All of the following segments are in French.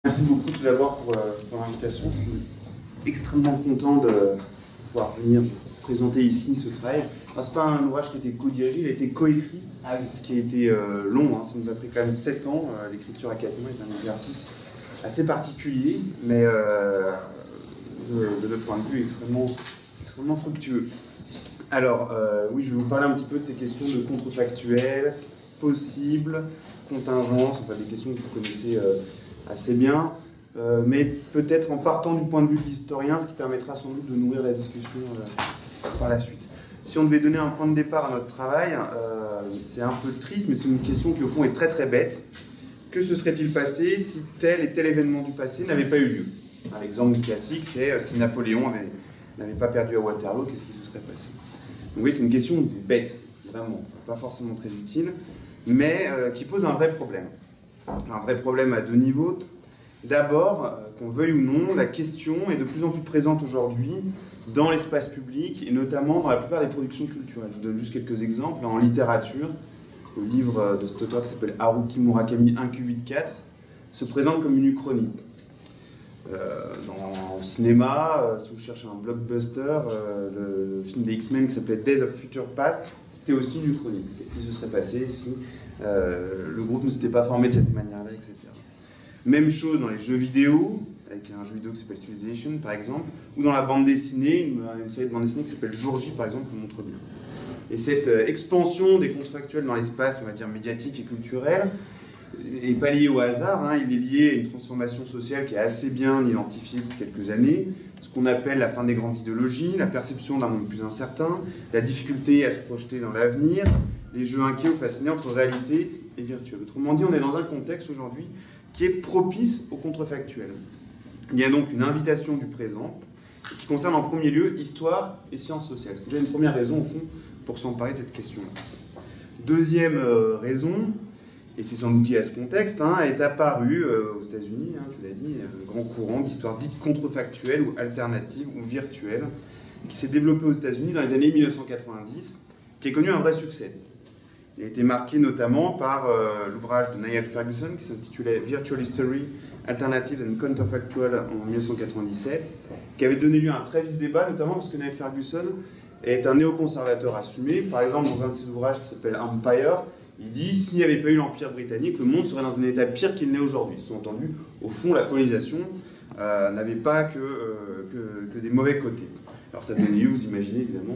Merci beaucoup tout d'abord pour l'invitation. Je suis extrêmement content de pouvoir venir présenter ici ce travail. Ce n'est pas un ouvrage qui a été co-dirigé, il a été co-écrit, ce qui a été long. Ça nous a pris quand même 7 ans. L'écriture à 4 mois est un exercice assez particulier, mais de notre point de vue extrêmement fructueux. Alors, oui, je vais vous parler un petit peu de ces questions de contrefactuel, possible, contingence, enfin des questions que vous connaissez assez bien, mais peut-être en partant du point de vue de l'historien, ce qui permettra sans doute de nourrir la discussion par la suite. Si on devait donner un point de départ à notre travail, c'est un peu triste, mais c'est une question qui au fond est très très bête. Que se serait-il passé si tel et tel événement du passé n'avait pas eu lieu? L'exemple classique, c'est si Napoléon n'avait pas perdu à Waterloo, qu'est-ce qui se serait passé? Donc oui, c'est une question bête, vraiment, pas forcément très utile, mais qui pose un vrai problème. Un vrai problème à 2 niveaux. D'abord, qu'on le veuille ou non, la question est de plus en plus présente aujourd'hui dans l'espace public et notamment dans la plupart des productions culturelles. Je vous donne juste quelques exemples. En littérature, le livre de cet auteur qui s'appelle Haruki Murakami 1Q84 se présente comme une uchronie. Au cinéma, si vous cherchez un blockbuster, le film des X-Men qui s'appelait Days of Future Past, c'était aussi une uchronie. Qu'est-ce qui se serait passé si le groupe ne s'était pas formé de cette manière-là, etc. Même chose dans les jeux vidéo, avec un jeu vidéo qui s'appelle Civilization, par exemple, ou dans la bande dessinée, une série de bande dessinée qui s'appelle Jour J, par exemple, le montre bien. Et cette expansion des contrefactuels dans l'espace, on va dire, médiatique et culturel, n'est pas lié au hasard, il est lié à une transformation sociale qui est assez bien identifiée depuis quelques années, ce qu'on appelle la fin des grandes idéologies, la perception d'un monde plus incertain, la difficulté à se projeter dans l'avenir, les jeux inquiets ou fascinés entre réalité et virtuel. Autrement dit, on est dans un contexte aujourd'hui qui est propice au contrefactuel. Il y a donc une invitation du présent qui concerne en premier lieu histoire et sciences sociales. C'est déjà une première raison, au fond, pour s'emparer de cette question-là. Deuxième raison, et c'est sans doute lié à ce contexte, est apparu aux États-Unis, tu l'as dit, un grand courant d'histoire dite contrefactuelle ou alternative ou virtuelle, qui s'est développé aux États-Unis dans les années 1990, qui a connu un vrai succès. Il a été marqué notamment par l'ouvrage de Niall Ferguson qui s'intitulait Virtual History, Alternative and Counterfactual en 1997, qui avait donné lieu à un très vif débat, notamment parce que Niall Ferguson est un néoconservateur assumé. Par exemple, dans un de ses ouvrages qui s'appelle Empire, il dit « S'il n'y avait pas eu l'Empire britannique, le monde serait dans un état pire qu'il n'est aujourd'hui ». Sous-entendu, au fond, la colonisation n'avait pas que des mauvais côtés. Alors ça donnait lieu, vous imaginez évidemment,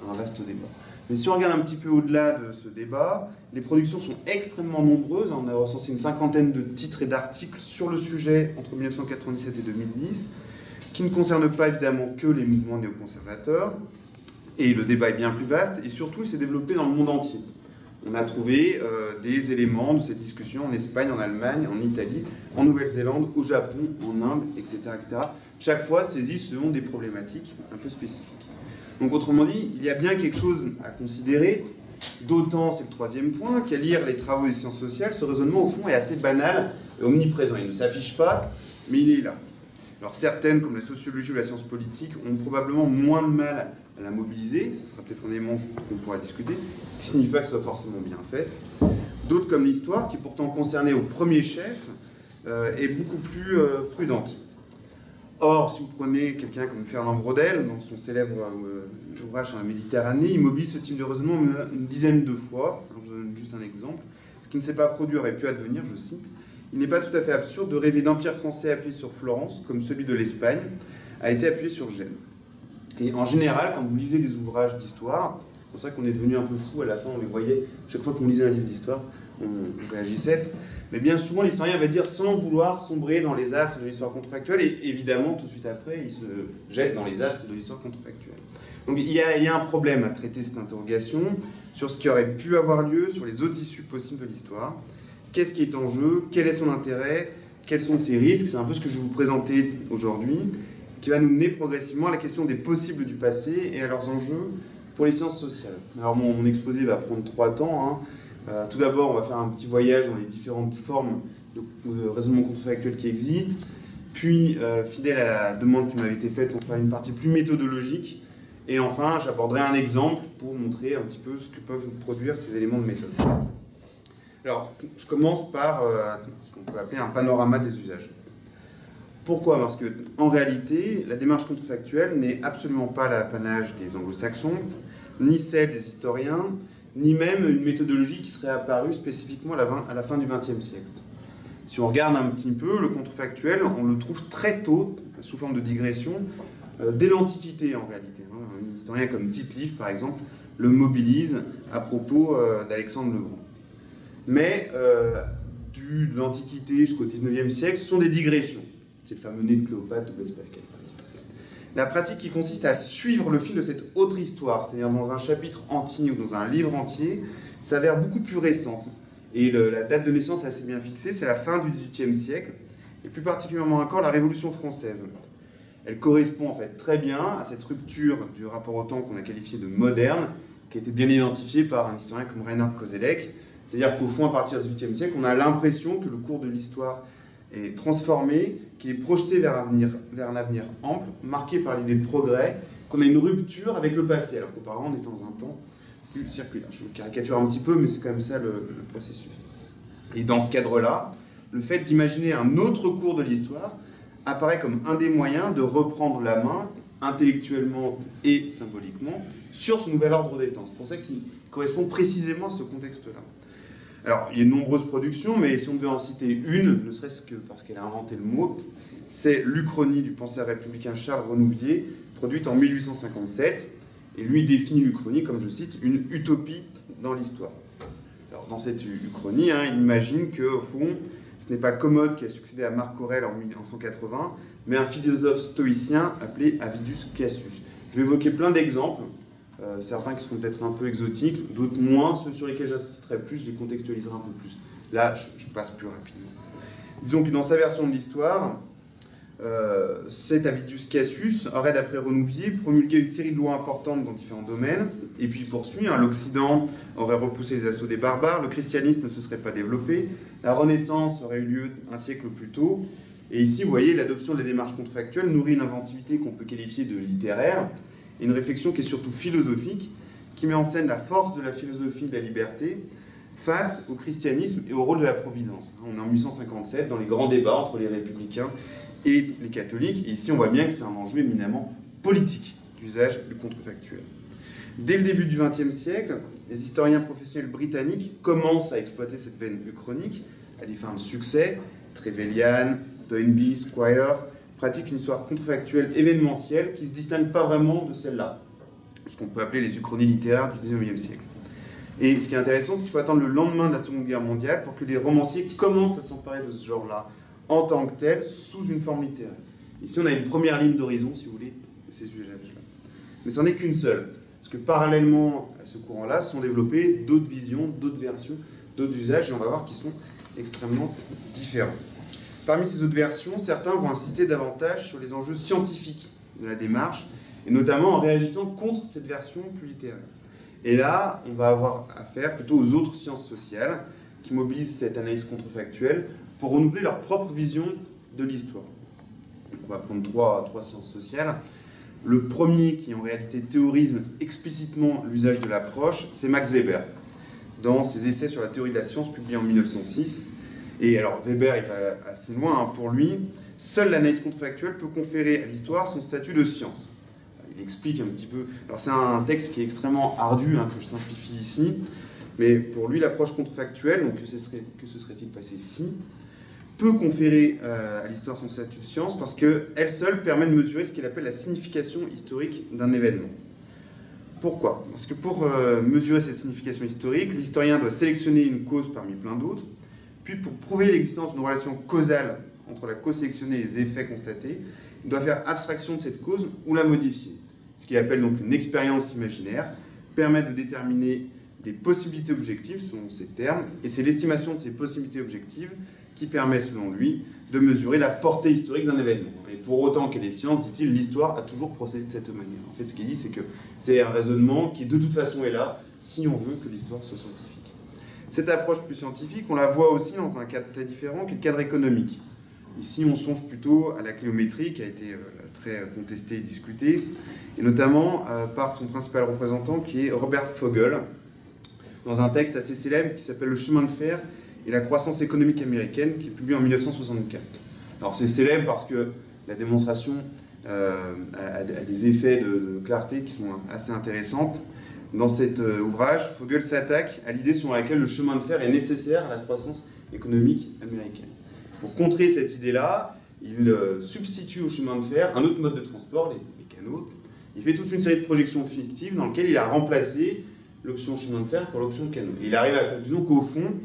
à un vaste débat. Mais si on regarde un petit peu au-delà de ce débat, les productions sont extrêmement nombreuses. On a recensé une 50aine de titres et d'articles sur le sujet entre 1997 et 2010, qui ne concernent pas évidemment que les mouvements néoconservateurs. Et le débat est bien plus vaste, et surtout il s'est développé dans le monde entier. On a trouvé des éléments de cette discussion en Espagne, en Allemagne, en Italie, en Nouvelle-Zélande, au Japon, en Inde, etc., etc. Chaque fois saisies selon des problématiques un peu spécifiques. Donc autrement dit, il y a bien quelque chose à considérer, d'autant, c'est le troisième point, qu'à lire les travaux des sciences sociales, ce raisonnement au fond est assez banal et omniprésent. Il ne s'affiche pas, mais il est là. Alors certaines, comme la sociologie ou la science politique, ont probablement moins de mal à la mobiliser, ce sera peut-être un élément qu'on pourra discuter, ce qui ne signifie pas que ce soit forcément bien fait. D'autres, comme l'histoire, qui est pourtant concernée au premier chef, est beaucoup plus prudente. Or, si vous prenez quelqu'un comme Fernand Braudel, dans son célèbre ouvrage sur la Méditerranée, il mobilise ce type de raisonnement une dizaine de fois. Alors, je donne juste un exemple. Ce qui ne s'est pas produit aurait pu advenir, je cite. Il n'est pas tout à fait absurde de rêver d'empire français appuyé sur Florence, comme celui de l'Espagne a été appuyé sur Gênes. Et en général, quand vous lisez des ouvrages d'histoire, c'est pour ça qu'on est devenu un peu fou, à la fin on les voyait, chaque fois qu'on lisait un livre d'histoire, on réagissait. Mais bien souvent, l'historien va dire sans vouloir sombrer dans les affres de l'histoire contrefactuelle, et évidemment, tout de suite après, il se jette dans les affres de l'histoire contrefactuelle. Donc il y a un problème à traiter cette interrogation sur ce qui aurait pu avoir lieu, sur les autres issues possibles de l'histoire. Qu'est-ce qui est en jeu? Quel est son intérêt? Quels sont ses risques? C'est un peu ce que je vais vous présenter aujourd'hui, qui va nous mener progressivement à la question des possibles du passé et à leurs enjeux pour les sciences sociales. Alors mon exposé va prendre 3 temps. Tout d'abord, on va faire un petit voyage dans les différentes formes de raisonnement contrefactuel qui existent. Puis, fidèle à la demande qui m'avait été faite, on fera une partie plus méthodologique. Et enfin, j'aborderai un exemple pour montrer un petit peu ce que peuvent produire ces éléments de méthode. Alors, je commence par ce qu'on peut appeler un panorama des usages. Pourquoi? Parce qu'en réalité, la démarche contrefactuelle n'est absolument pas l'apanage des anglo-saxons, ni celle des historiens, ni même une méthodologie qui serait apparue spécifiquement à la fin du XXe siècle. Si on regarde un petit peu, le contrefactuel, on le trouve très tôt, sous forme de digression, dès l'Antiquité en réalité. Un historien comme Tite-Live, par exemple, le mobilise à propos d'Alexandre le Grand. Mais de l'Antiquité jusqu'au XIXe siècle, ce sont des digressions. C'est le fameux nez de Cléopâtre de Blaise Pascal, par exemple. La pratique qui consiste à suivre le fil de cette autre histoire, c'est-à-dire dans un chapitre entier ou dans un livre entier, s'avère beaucoup plus récente. Et la date de naissance est assez bien fixée, c'est la fin du XVIIIe siècle, et plus particulièrement encore la Révolution française. Elle correspond en fait très bien à cette rupture du rapport au temps qu'on a qualifié de moderne, qui a été bien identifiée par un historien comme Reinhard Koselleck. C'est-à-dire qu'au fond, à partir du XVIIIe siècle, on a l'impression que le cours de l'histoire est transformé, qu'il est projeté vers un avenir ample, marqué par l'idée de progrès, qu'on a une rupture avec le passé, alors qu'auparavant on est dans un temps plus circulaire. Je caricature un petit peu, mais c'est quand même ça le processus. Et dans ce cadre-là, le fait d'imaginer un autre cours de l'histoire apparaît comme un des moyens de reprendre la main, intellectuellement et symboliquement, sur ce nouvel ordre des temps. C'est pour ça qu'il correspond précisément à ce contexte-là. Alors, il y a de nombreuses productions, mais si on devait en citer une, ne serait-ce que parce qu'elle a inventé le mot, c'est l'Uchronie du penseur républicain Charles Renouvier, produite en 1857, et lui définit l'Uchronie, comme je cite, une utopie dans l'histoire. Alors, dans cette Uchronie, il imagine qu'au fond, ce n'est pas Commode qui a succédé à Marc Aurèle en 1980, mais un philosophe stoïcien appelé Avidius Cassius. Je vais évoquer plein d'exemples, certains qui seront peut-être un peu exotiques, d'autres moins, ceux sur lesquels j'insisterai plus, je les contextualiserai un peu plus. Là, je passe plus rapidement. Disons que dans sa version de l'histoire, cet Avidius Cassius aurait, d'après Renouvier, promulgué une série de lois importantes dans différents domaines, et puis il poursuit, l'Occident aurait repoussé les assauts des barbares, le christianisme ne se serait pas développé, la Renaissance aurait eu lieu un siècle plus tôt, et ici, vous voyez, l'adoption de la démarche contrefactuelle nourrit une inventivité qu'on peut qualifier de littéraire, et une réflexion qui est surtout philosophique, qui met en scène la force de la philosophie de la liberté face au christianisme et au rôle de la providence. On est en 1857, dans les grands débats entre les républicains et les catholiques, et ici on voit bien que c'est un enjeu éminemment politique d'usage du contrefactuel. Dès le début du XXe siècle, les historiens professionnels britanniques commencent à exploiter cette veine uchronique à des fins de succès. Trevelyan, Toynbee, Squire pratiquent une histoire contrefactuelle événementielle qui ne se distingue pas vraiment de celle-là, ce qu'on peut appeler les uchronies littéraires du XIXe siècle. Et ce qui est intéressant, c'est qu'il faut attendre le lendemain de la Seconde Guerre mondiale pour que les romanciers commencent à s'emparer de ce genre-là en tant que tel, sous une forme littéraire. Ici, on a une première ligne d'horizon, si vous voulez, de ces usages-là. Mais ce n'en est qu'une seule, parce que parallèlement à ce courant-là, sont développées d'autres visions, d'autres versions, d'autres usages, et on va voir qu'ils sont extrêmement différents. Parmi ces autres versions, certains vont insister davantage sur les enjeux scientifiques de la démarche, et notamment en réagissant contre cette version plus littéraire. Et là, on va avoir affaire plutôt aux autres sciences sociales, qui mobilisent cette analyse contrefactuelle pour renouveler leur propre vision de l'histoire. On va prendre trois sciences sociales. Le premier, qui en réalité théorise explicitement l'usage de l'approche, c'est Max Weber, dans ses essais sur la théorie de la science publiés en 1906. Et alors Weber, il va assez loin, pour lui, seule l'analyse contrefactuelle peut conférer à l'histoire son statut de science. Il explique un petit peu. Alors c'est un texte qui est extrêmement ardu, que je simplifie ici, mais pour lui, l'approche contrefactuelle, donc que se serait-il passé si, peut conférer à l'histoire son statut de science parce qu'elle seule permet de mesurer ce qu'il appelle la signification historique d'un événement. Pourquoi? Parce que pour mesurer cette signification historique, l'historien doit sélectionner une cause parmi plein d'autres, puis pour prouver l'existence d'une relation causale entre la cause sélectionnée et les effets constatés, il doit faire abstraction de cette cause ou la modifier. Ce qu'il appelle donc une expérience imaginaire, permet de déterminer des possibilités objectives, selon ces termes, et c'est l'estimation de ces possibilités objectives qui permet, selon lui, de mesurer la portée historique d'un événement. Et pour autant qu'elle est science, dit-il, l'histoire a toujours procédé de cette manière. En fait, ce qu'il dit, c'est que c'est un raisonnement qui, de toute façon, est là, si on veut que l'histoire soit scientifique. Cette approche plus scientifique, on la voit aussi dans un cadre très différent, qui est le cadre économique. Ici, on songe plutôt à la cléométrie, qui a été très contestée et discutée, et notamment par son principal représentant, qui est Robert Fogel, dans un texte assez célèbre qui s'appelle « Le chemin de fer et la croissance économique américaine », qui est publié en 1964. Alors c'est célèbre parce que la démonstration a des effets de clarté qui sont assez intéressants. Dans cet ouvrage, Fogel s'attaque à l'idée selon laquelle le chemin de fer est nécessaire à la croissance économique américaine. Pour contrer cette idée-là, il substitue au chemin de fer un autre mode de transport, les canaux. Il fait toute une série de projections fictives dans lesquelles il a remplacé l'option chemin de fer par l'option canaux. Et il arrive à la conclusion qu'au fond,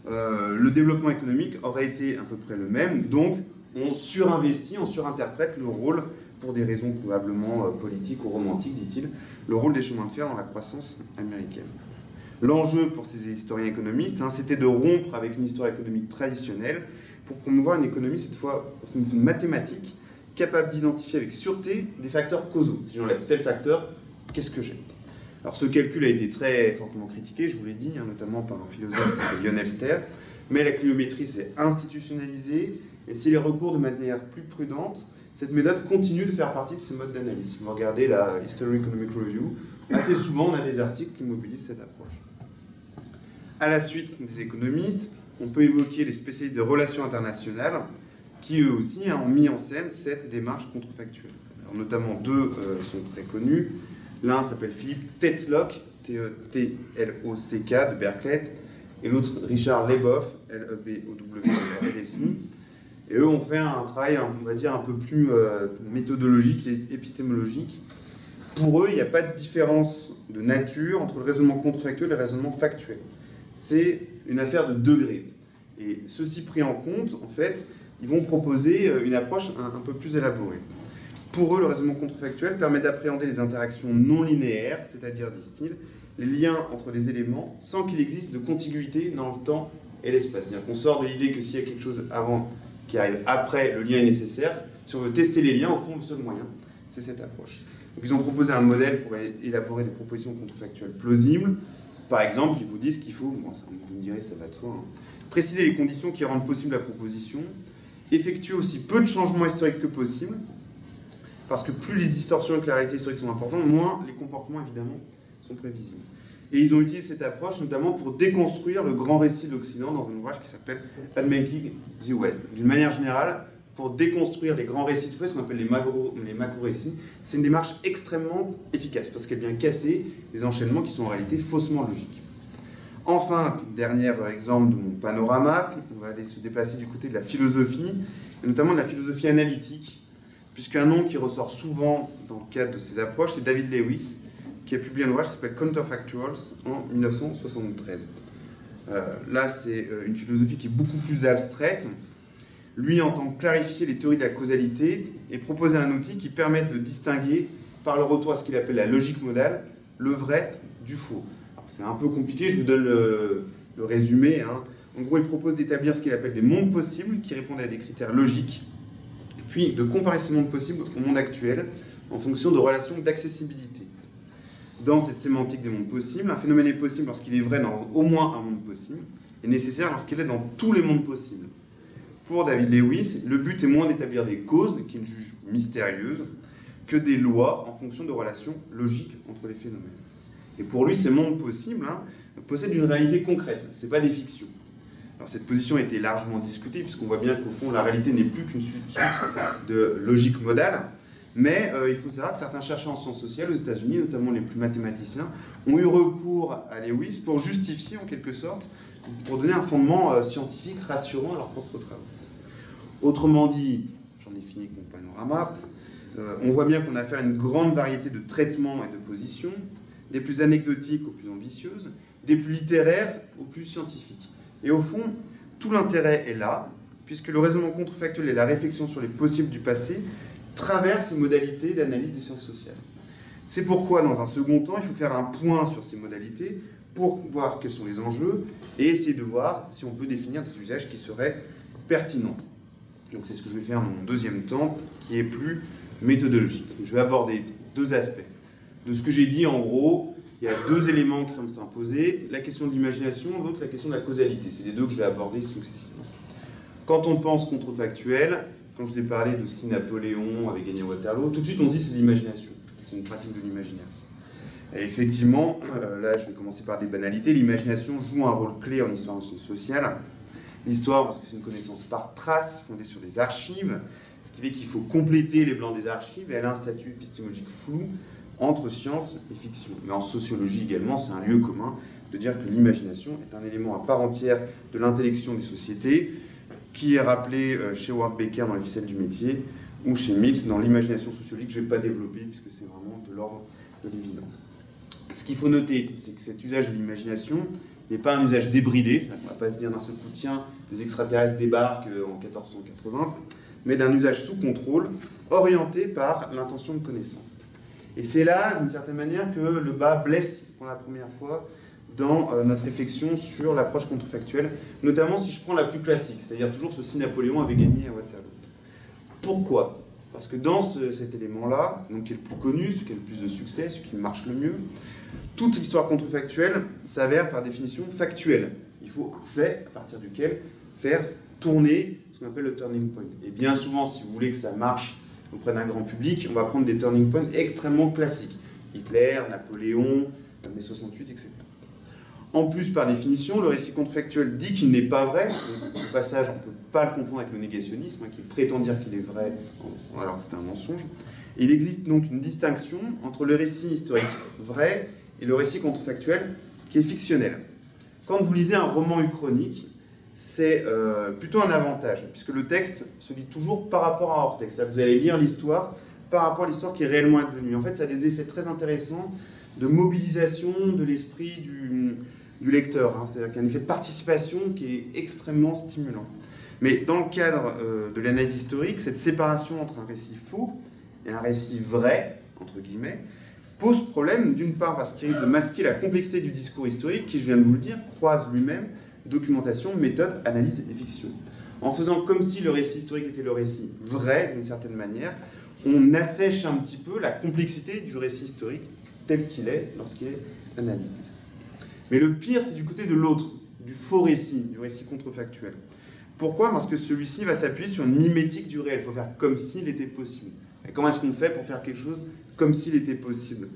le développement économique aurait été à peu près le même, donc on surinvestit, on surinterprète le rôle, pour des raisons probablement politiques ou romantiques, dit-il, le rôle des chemins de fer dans la croissance américaine. L'enjeu pour ces historiens économistes, c'était de rompre avec une histoire économique traditionnelle pour promouvoir une économie, cette fois mathématique, capable d'identifier avec sûreté des facteurs causaux. Si j'enlève tel facteur, qu'est-ce que j'ai? Alors ce calcul a été très fortement critiqué, je vous l'ai dit, notamment par un philosophe qui s'appelle Lionel Ster, mais la cliométrie s'est institutionnalisée, et s'il est recours de manière plus prudente, cette méthode continue de faire partie de ces modes d'analyse. Si vous regardez la History Economic Review, assez souvent on a des articles qui mobilisent cette approche. À la suite des économistes, on peut évoquer les spécialistes de relations internationales qui eux aussi ont mis en scène cette démarche contrefactuelle. Alors, notamment deux sont très connus. L'un s'appelle Philippe Tetlock, T-E-T-L-O-C-K de Berkeley, et l'autre Richard Leboff, L-E-B-O-W-L-S-I. Et eux ont fait un travail, on va dire, un peu plus méthodologique et épistémologique. Pour eux, il n'y a pas de différence de nature entre le raisonnement contrefactuel et le raisonnement factuel. C'est une affaire de degrés. Et ceci pris en compte, en fait, ils vont proposer une approche un peu plus élaborée. Pour eux, le raisonnement contrefactuel permet d'appréhender les interactions non linéaires, c'est-à-dire, disent-ils, les liens entre des éléments sans qu'il existe de contiguïté dans le temps et l'espace. C'est-à-dire qu'on sort de l'idée que s'il y a quelque chose avant qui arrive après, le lien est nécessaire. Si on veut tester les liens, au fond, le seul moyen, c'est cette approche. Donc, ils ont proposé un modèle pour élaborer des propositions contrefactuelles plausibles. Par exemple, ils vous disent qu'il faut, vous me direz, ça va de soi, préciser les conditions qui rendent possible la proposition, effectuer aussi peu de changements historiques que possible, parce que plus les distorsions et clarités historiques sont importantes, moins les comportements, évidemment, sont prévisibles. Et ils ont utilisé cette approche notamment pour déconstruire le grand récit de l'Occident dans un ouvrage qui s'appelle Unmaking the West. D'une manière générale, pour déconstruire les grands récits de l'Ouest, ce qu'on appelle les macro-récits, c'est une démarche extrêmement efficace parce qu'elle vient casser les enchaînements qui sont en réalité faussement logiques. Enfin, dernier exemple de mon panorama, on va aller se déplacer du côté de la philosophie, et notamment de la philosophie analytique, puisqu'un nom qui ressort souvent dans le cadre de ces approches, c'est David Lewis, qui a publié un ouvrage qui s'appelle Counterfactuals en 1973. Là, c'est une philosophie qui est beaucoup plus abstraite. Lui entend clarifier les théories de la causalité et proposer un outil qui permette de distinguer, par le retour à ce qu'il appelle la logique modale, le vrai du faux. C'est un peu compliqué, je vous donne le résumé. En gros, il propose d'établir ce qu'il appelle des mondes possibles qui répondent à des critères logiques, puis de comparer ces mondes possibles au monde actuel en fonction de relations d'accessibilité. Dans cette sémantique des mondes possibles, un phénomène est possible lorsqu'il est vrai dans au moins un monde possible, et nécessaire lorsqu'il est dans tous les mondes possibles. Pour David Lewis, le but est moins d'établir des causes, qu'il juge mystérieuses, que des lois en fonction de relations logiques entre les phénomènes. Et pour lui, ces mondes possibles possèdent une réalité concrète, ce n'est pas des fictions. Alors cette position a été largement discutée, puisqu'on voit bien qu'au fond, la réalité n'est plus qu'une suite de logique modale, mais il faut savoir que certains chercheurs en sciences sociales aux États-Unis, notamment les plus mathématiciens, ont eu recours à Lewis pour justifier en quelque sorte, pour donner un fondement scientifique rassurant à leurs propres travaux. Autrement dit, j'en ai fini avec mon panorama, on voit bien qu'on a affaire à une grande variété de traitements et de positions, des plus anecdotiques aux plus ambitieuses, des plus littéraires aux plus scientifiques. Et au fond, tout l'intérêt est là, puisque le raisonnement contrefactuel et la réflexion sur les possibles du passé traversent les modalités d'analyse des sciences sociales. C'est pourquoi, dans un second temps, il faut faire un point sur ces modalités pour voir quels sont les enjeux et essayer de voir si on peut définir des usages qui seraient pertinents. Donc c'est ce que je vais faire dans mon deuxième temps, qui est plus méthodologique. Je vais aborder deux aspects. De ce que j'ai dit, en gros, il y a deux éléments qui semblent s'imposer, la question de l'imagination, l'autre la question de la causalité. C'est les deux que je vais aborder successivement. Quand on pense contrefactuel, quand je vous ai parlé de si Napoléon avait gagné Waterloo, tout de suite on se dit c'est l'imagination, c'est une pratique de l'imaginaire. Et effectivement, là je vais commencer par des banalités, l'imagination joue un rôle clé en histoire sociale, L'histoire, parce que c'est une connaissance par trace, fondée sur des archives, ce qui fait qu'il faut compléter les blancs des archives, et elle a un statut épistémologique flou entre science et fiction. Mais en sociologie également, c'est un lieu commun de dire que l'imagination est un élément à part entière de l'intellection des sociétés, qui est rappelé chez Howard Becker dans Les ficelles du métier, ou chez Mills dans l'imagination sociologique, que je ne vais pas développer, puisque c'est vraiment de l'ordre de l'évidence. Ce qu'il faut noter, c'est que cet usage de l'imagination n'est pas un usage débridé, on ne va pas se dire d'un seul coup, tiens, les extraterrestres débarquent en 1480, mais d'un usage sous contrôle, orienté par l'intention de connaissance. Et c'est là, d'une certaine manière, que le bas blesse pour la première fois dans notre réflexion sur l'approche contrefactuelle, notamment si je prends la plus classique, c'est-à-dire toujours ceci, Napoléon avait gagné à Waterloo. Pourquoi ? Parce que dans cet élément-là, donc qui est le plus connu, ce qui a le plus de succès, ce qui marche le mieux, toute histoire contrefactuelle s'avère par définition factuelle. Il faut un fait à partir duquel faire tourner ce qu'on appelle le turning point. Et bien souvent, si vous voulez que ça marche auprès d'un grand public, on va prendre des turning points extrêmement classiques. Hitler, Napoléon, mai 68, etc. En plus, par définition, le récit contrefactuel dit qu'il n'est pas vrai. Au passage, on ne peut pas le confondre avec le négationnisme, qui prétend dire qu'il est vrai alors que c'est un mensonge. Et il existe donc une distinction entre le récit historique vrai et le récit contrefactuel qui est fictionnel. Quand vous lisez un roman uchronique, c'est plutôt un avantage, puisque le texte se lit toujours par rapport à un hors-texte. Vous allez lire l'histoire par rapport à l'histoire qui est réellement advenue. En fait, ça a des effets très intéressants de mobilisation de l'esprit du lecteur. C'est-à-dire qu'il y a un effet de participation qui est extrêmement stimulant. Mais dans le cadre de l'analyse historique, cette séparation entre un récit faux et un récit vrai, entre guillemets, pose problème, d'une part parce qu'il risque de masquer la complexité du discours historique, qui, je viens de vous le dire, croise lui-même documentation, méthode, analyse et fiction. En faisant comme si le récit historique était le récit vrai, d'une certaine manière, on assèche un petit peu la complexité du récit historique tel qu'il est lorsqu'il est analysé. Mais le pire, c'est du côté de l'autre, du faux récit, du récit contrefactuel. Pourquoi ? Parce que celui-ci va s'appuyer sur une mimétique du réel. Il faut faire comme s'il était possible. Et comment est-ce qu'on fait pour faire quelque chose comme s'il était possible ?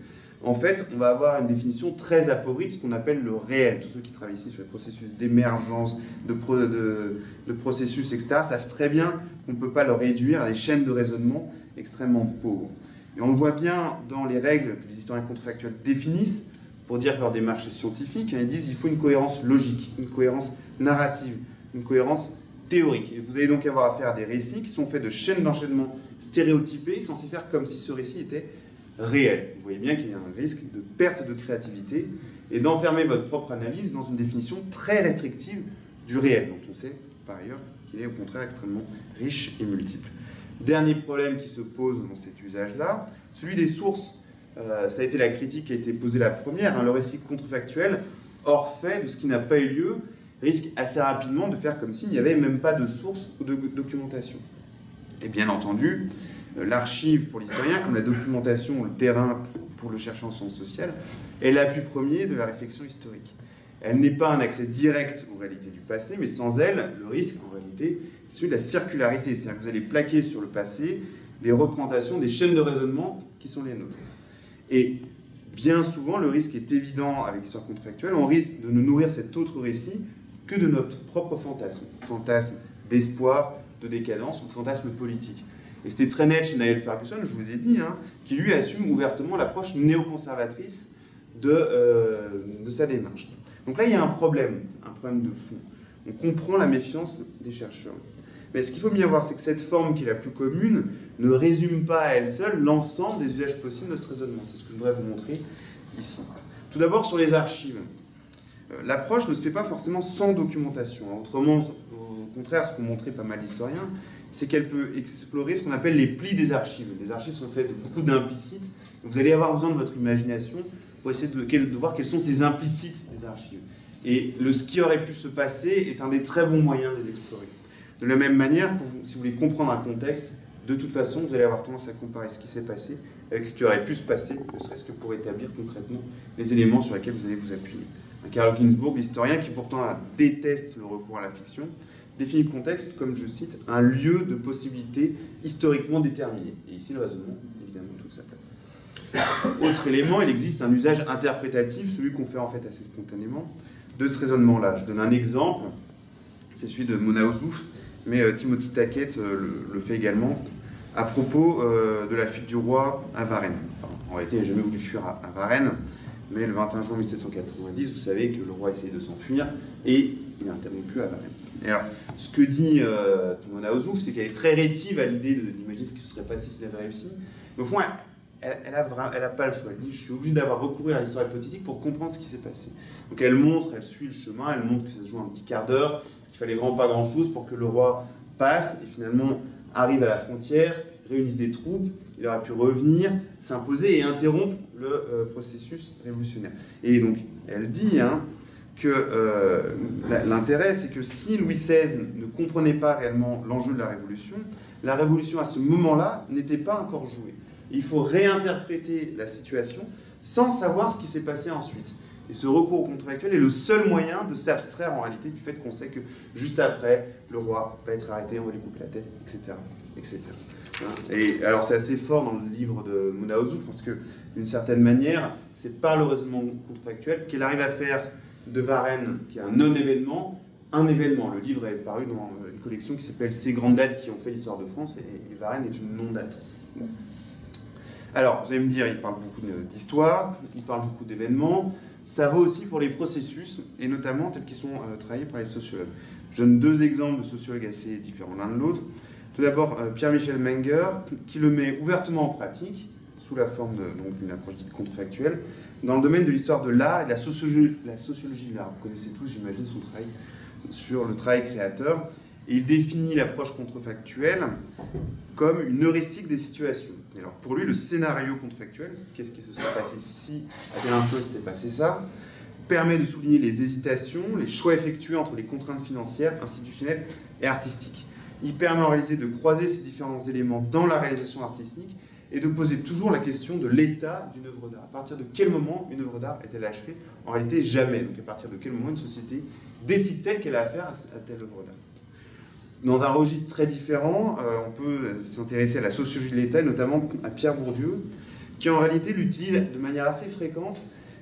En fait, on va avoir une définition très appauvrie de ce qu'on appelle le réel. Tous ceux qui travaillent ici sur les processus d'émergence, de processus, etc., savent très bien qu'on ne peut pas le réduire à des chaînes de raisonnement extrêmement pauvres. Et on le voit bien dans les règles que les historiens contrefactuels définissent pour dire que leur démarche est scientifique. Ils disent qu'il faut une cohérence logique, une cohérence narrative, une cohérence théorique. Et vous allez donc avoir affaire à des récits qui sont faits de chaînes d'enchaînement stéréotypées, censés faire comme si ce récit était réel. Vous voyez bien qu'il y a un risque de perte de créativité et d'enfermer votre propre analyse dans une définition très restrictive du réel, dont on sait par ailleurs qu'il est au contraire extrêmement riche et multiple. Dernier problème qui se pose dans cet usage-là, celui des sources. Ça a été la critique qui a été posée la première. Le récit contrefactuel, hors fait de ce qui n'a pas eu lieu, risque assez rapidement de faire comme s'il n'y avait même pas de source ou de documentation. Et bien entendu, l'archive pour l'historien, comme la documentation ou le terrain pour le chercheur en sciences sociales, est l'appui premier de la réflexion historique. Elle n'est pas un accès direct aux réalités du passé, mais sans elle, le risque, en réalité, c'est celui de la circularité. C'est-à-dire que vous allez plaquer sur le passé des représentations, des chaînes de raisonnement qui sont les nôtres. Et bien souvent, le risque est évident avec l'histoire contrefactuelle. On risque de ne nourrir cet autre récit que de notre propre fantasme. Fantasme d'espoir, de décadence ou fantasme politique. Et c'était très net chez Niall Ferguson, je vous ai dit, qui lui assume ouvertement l'approche néoconservatrice de sa démarche. Donc là, il y a un problème de fond. On comprend la méfiance des chercheurs. Mais ce qu'il faut bien voir, c'est que cette forme qui est la plus commune ne résume pas à elle seule l'ensemble des usages possibles de ce raisonnement. C'est ce que je voudrais vous montrer ici. Tout d'abord, sur les archives. L'approche ne se fait pas forcément sans documentation. Autrement, au contraire, ce qu'ont montré pas mal d'historiens, c'est qu'elle peut explorer ce qu'on appelle les plis des archives. Les archives sont faites de beaucoup d'implicites. Vous allez avoir besoin de votre imagination pour essayer de voir quels sont ces implicites des archives. Et ce qui aurait pu se passer est un des très bons moyens de les explorer. De la même manière, si vous voulez comprendre un contexte, de toute façon, vous allez avoir tendance à comparer ce qui s'est passé avec ce qui aurait pu se passer, ne serait-ce que pour établir concrètement les éléments sur lesquels vous allez vous appuyer. Karl Ginsburg, l'historien qui pourtant déteste le recours à la fiction, définit le contexte comme, je cite, un lieu de possibilités historiquement déterminées. Et ici, le raisonnement, évidemment, toute sa place. Autre élément, il existe un usage interprétatif, celui qu'on fait en fait assez spontanément, de ce raisonnement-là. Je donne un exemple. c'est celui de Mona Ozouf, mais Timothy Tackett le fait également, à propos de la fuite du roi à Varennes. Enfin, en réalité, il n'a jamais voulu fuir à Varennes, mais le 21 juin 1790, vous savez que le roi essaye de s'enfuir, et il est interrompu à Varennes. Et alors, ce que dit Mona Ozouf, c'est qu'elle est très rétive à l'idée d'imaginer ce qui se serait passé s'il avait réussi. Mais au fond, elle a pas le choix. Elle dit, je suis obligée d'avoir recouru à l'histoire hypothétique pour comprendre ce qui s'est passé. Donc elle suit le chemin, elle montre que ça se joue un petit quart d'heure, qu'il fallait vraiment pas grand-chose pour que le roi passe, et finalement arrive à la frontière, réunisse des troupes, il aurait pu revenir, s'imposer et interrompre le processus révolutionnaire. Et donc, elle dit que l'intérêt, c'est que si Louis XVI ne comprenait pas réellement l'enjeu de la révolution à ce moment-là n'était pas encore jouée. Il faut réinterpréter la situation sans savoir ce qui s'est passé ensuite. Et ce recours au contrefactuel est le seul moyen de s'abstraire en réalité du fait qu'on sait que juste après, le roi va être arrêté, on va lui couper la tête, etc. etc. Et alors c'est assez fort dans le livre de Mona Ozouf parce que d'une certaine manière, c'est par le raisonnement contrefactuel qu'elle arrive à faire de Varennes, qui est un non-événement, un événement. Le livre est paru dans une collection qui s'appelle Ces grandes dates qui ont fait l'histoire de France, et Varennes est une non-date. Alors, vous allez me dire, il parle beaucoup d'histoire, il parle beaucoup d'événements, ça vaut aussi pour les processus, et notamment tels qu'ils sont travaillés par les sociologues. Je donne deux exemples de sociologues assez différents l'un de l'autre. Tout d'abord, Pierre-Michel Menger, qui le met ouvertement en pratique, sous la forme d'une approche dite contrefactuelle, dans le domaine de l'histoire de l'art et de la sociologie de l'art. Vous connaissez tous, j'imagine, son travail sur le travail créateur. Et il définit l'approche contrefactuelle comme une heuristique des situations. Et alors, pour lui, le scénario contrefactuel, qu'est-ce qui se serait passé si, à tel instant, il s'était passé ça, permet de souligner les hésitations, les choix effectués entre les contraintes financières, institutionnelles et artistiques. Il permet en réalité de croiser ces différents éléments dans la réalisation artistique et de poser toujours la question de l'état d'une œuvre d'art. À partir de quel moment une œuvre d'art est-elle achevée? En réalité, jamais. Donc à partir de quel moment une société décide-t-elle qu'elle a affaire à telle œuvre d'art? Dans un registre très différent, on peut s'intéresser à la sociologie de l'État, et notamment à Pierre Bourdieu, qui en réalité l'utilise de manière assez fréquente,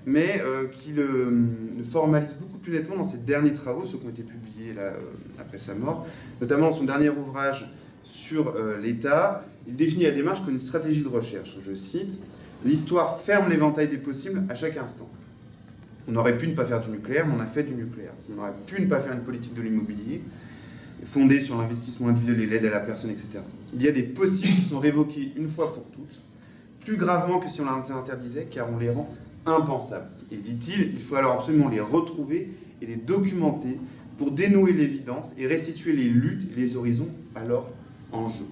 mais qui le formalise beaucoup plus nettement dans ses derniers travaux, ceux qui ont été publiés là, après sa mort, notamment dans son dernier ouvrage sur l'État. Il définit la démarche comme une stratégie de recherche. Je cite, « L'histoire ferme l'éventail des possibles à chaque instant. On aurait pu ne pas faire du nucléaire, mais on a fait du nucléaire. On aurait pu ne pas faire une politique de l'immobilier, fondée sur l'investissement individuel et l'aide à la personne, etc. Il y a des possibles qui sont révoqués une fois pour toutes, plus gravement que si on les interdisait, car on les rend impensables. Et dit-il, il faut alors absolument les retrouver et les documenter pour dénouer l'évidence et restituer les luttes et les horizons alors en jeu. »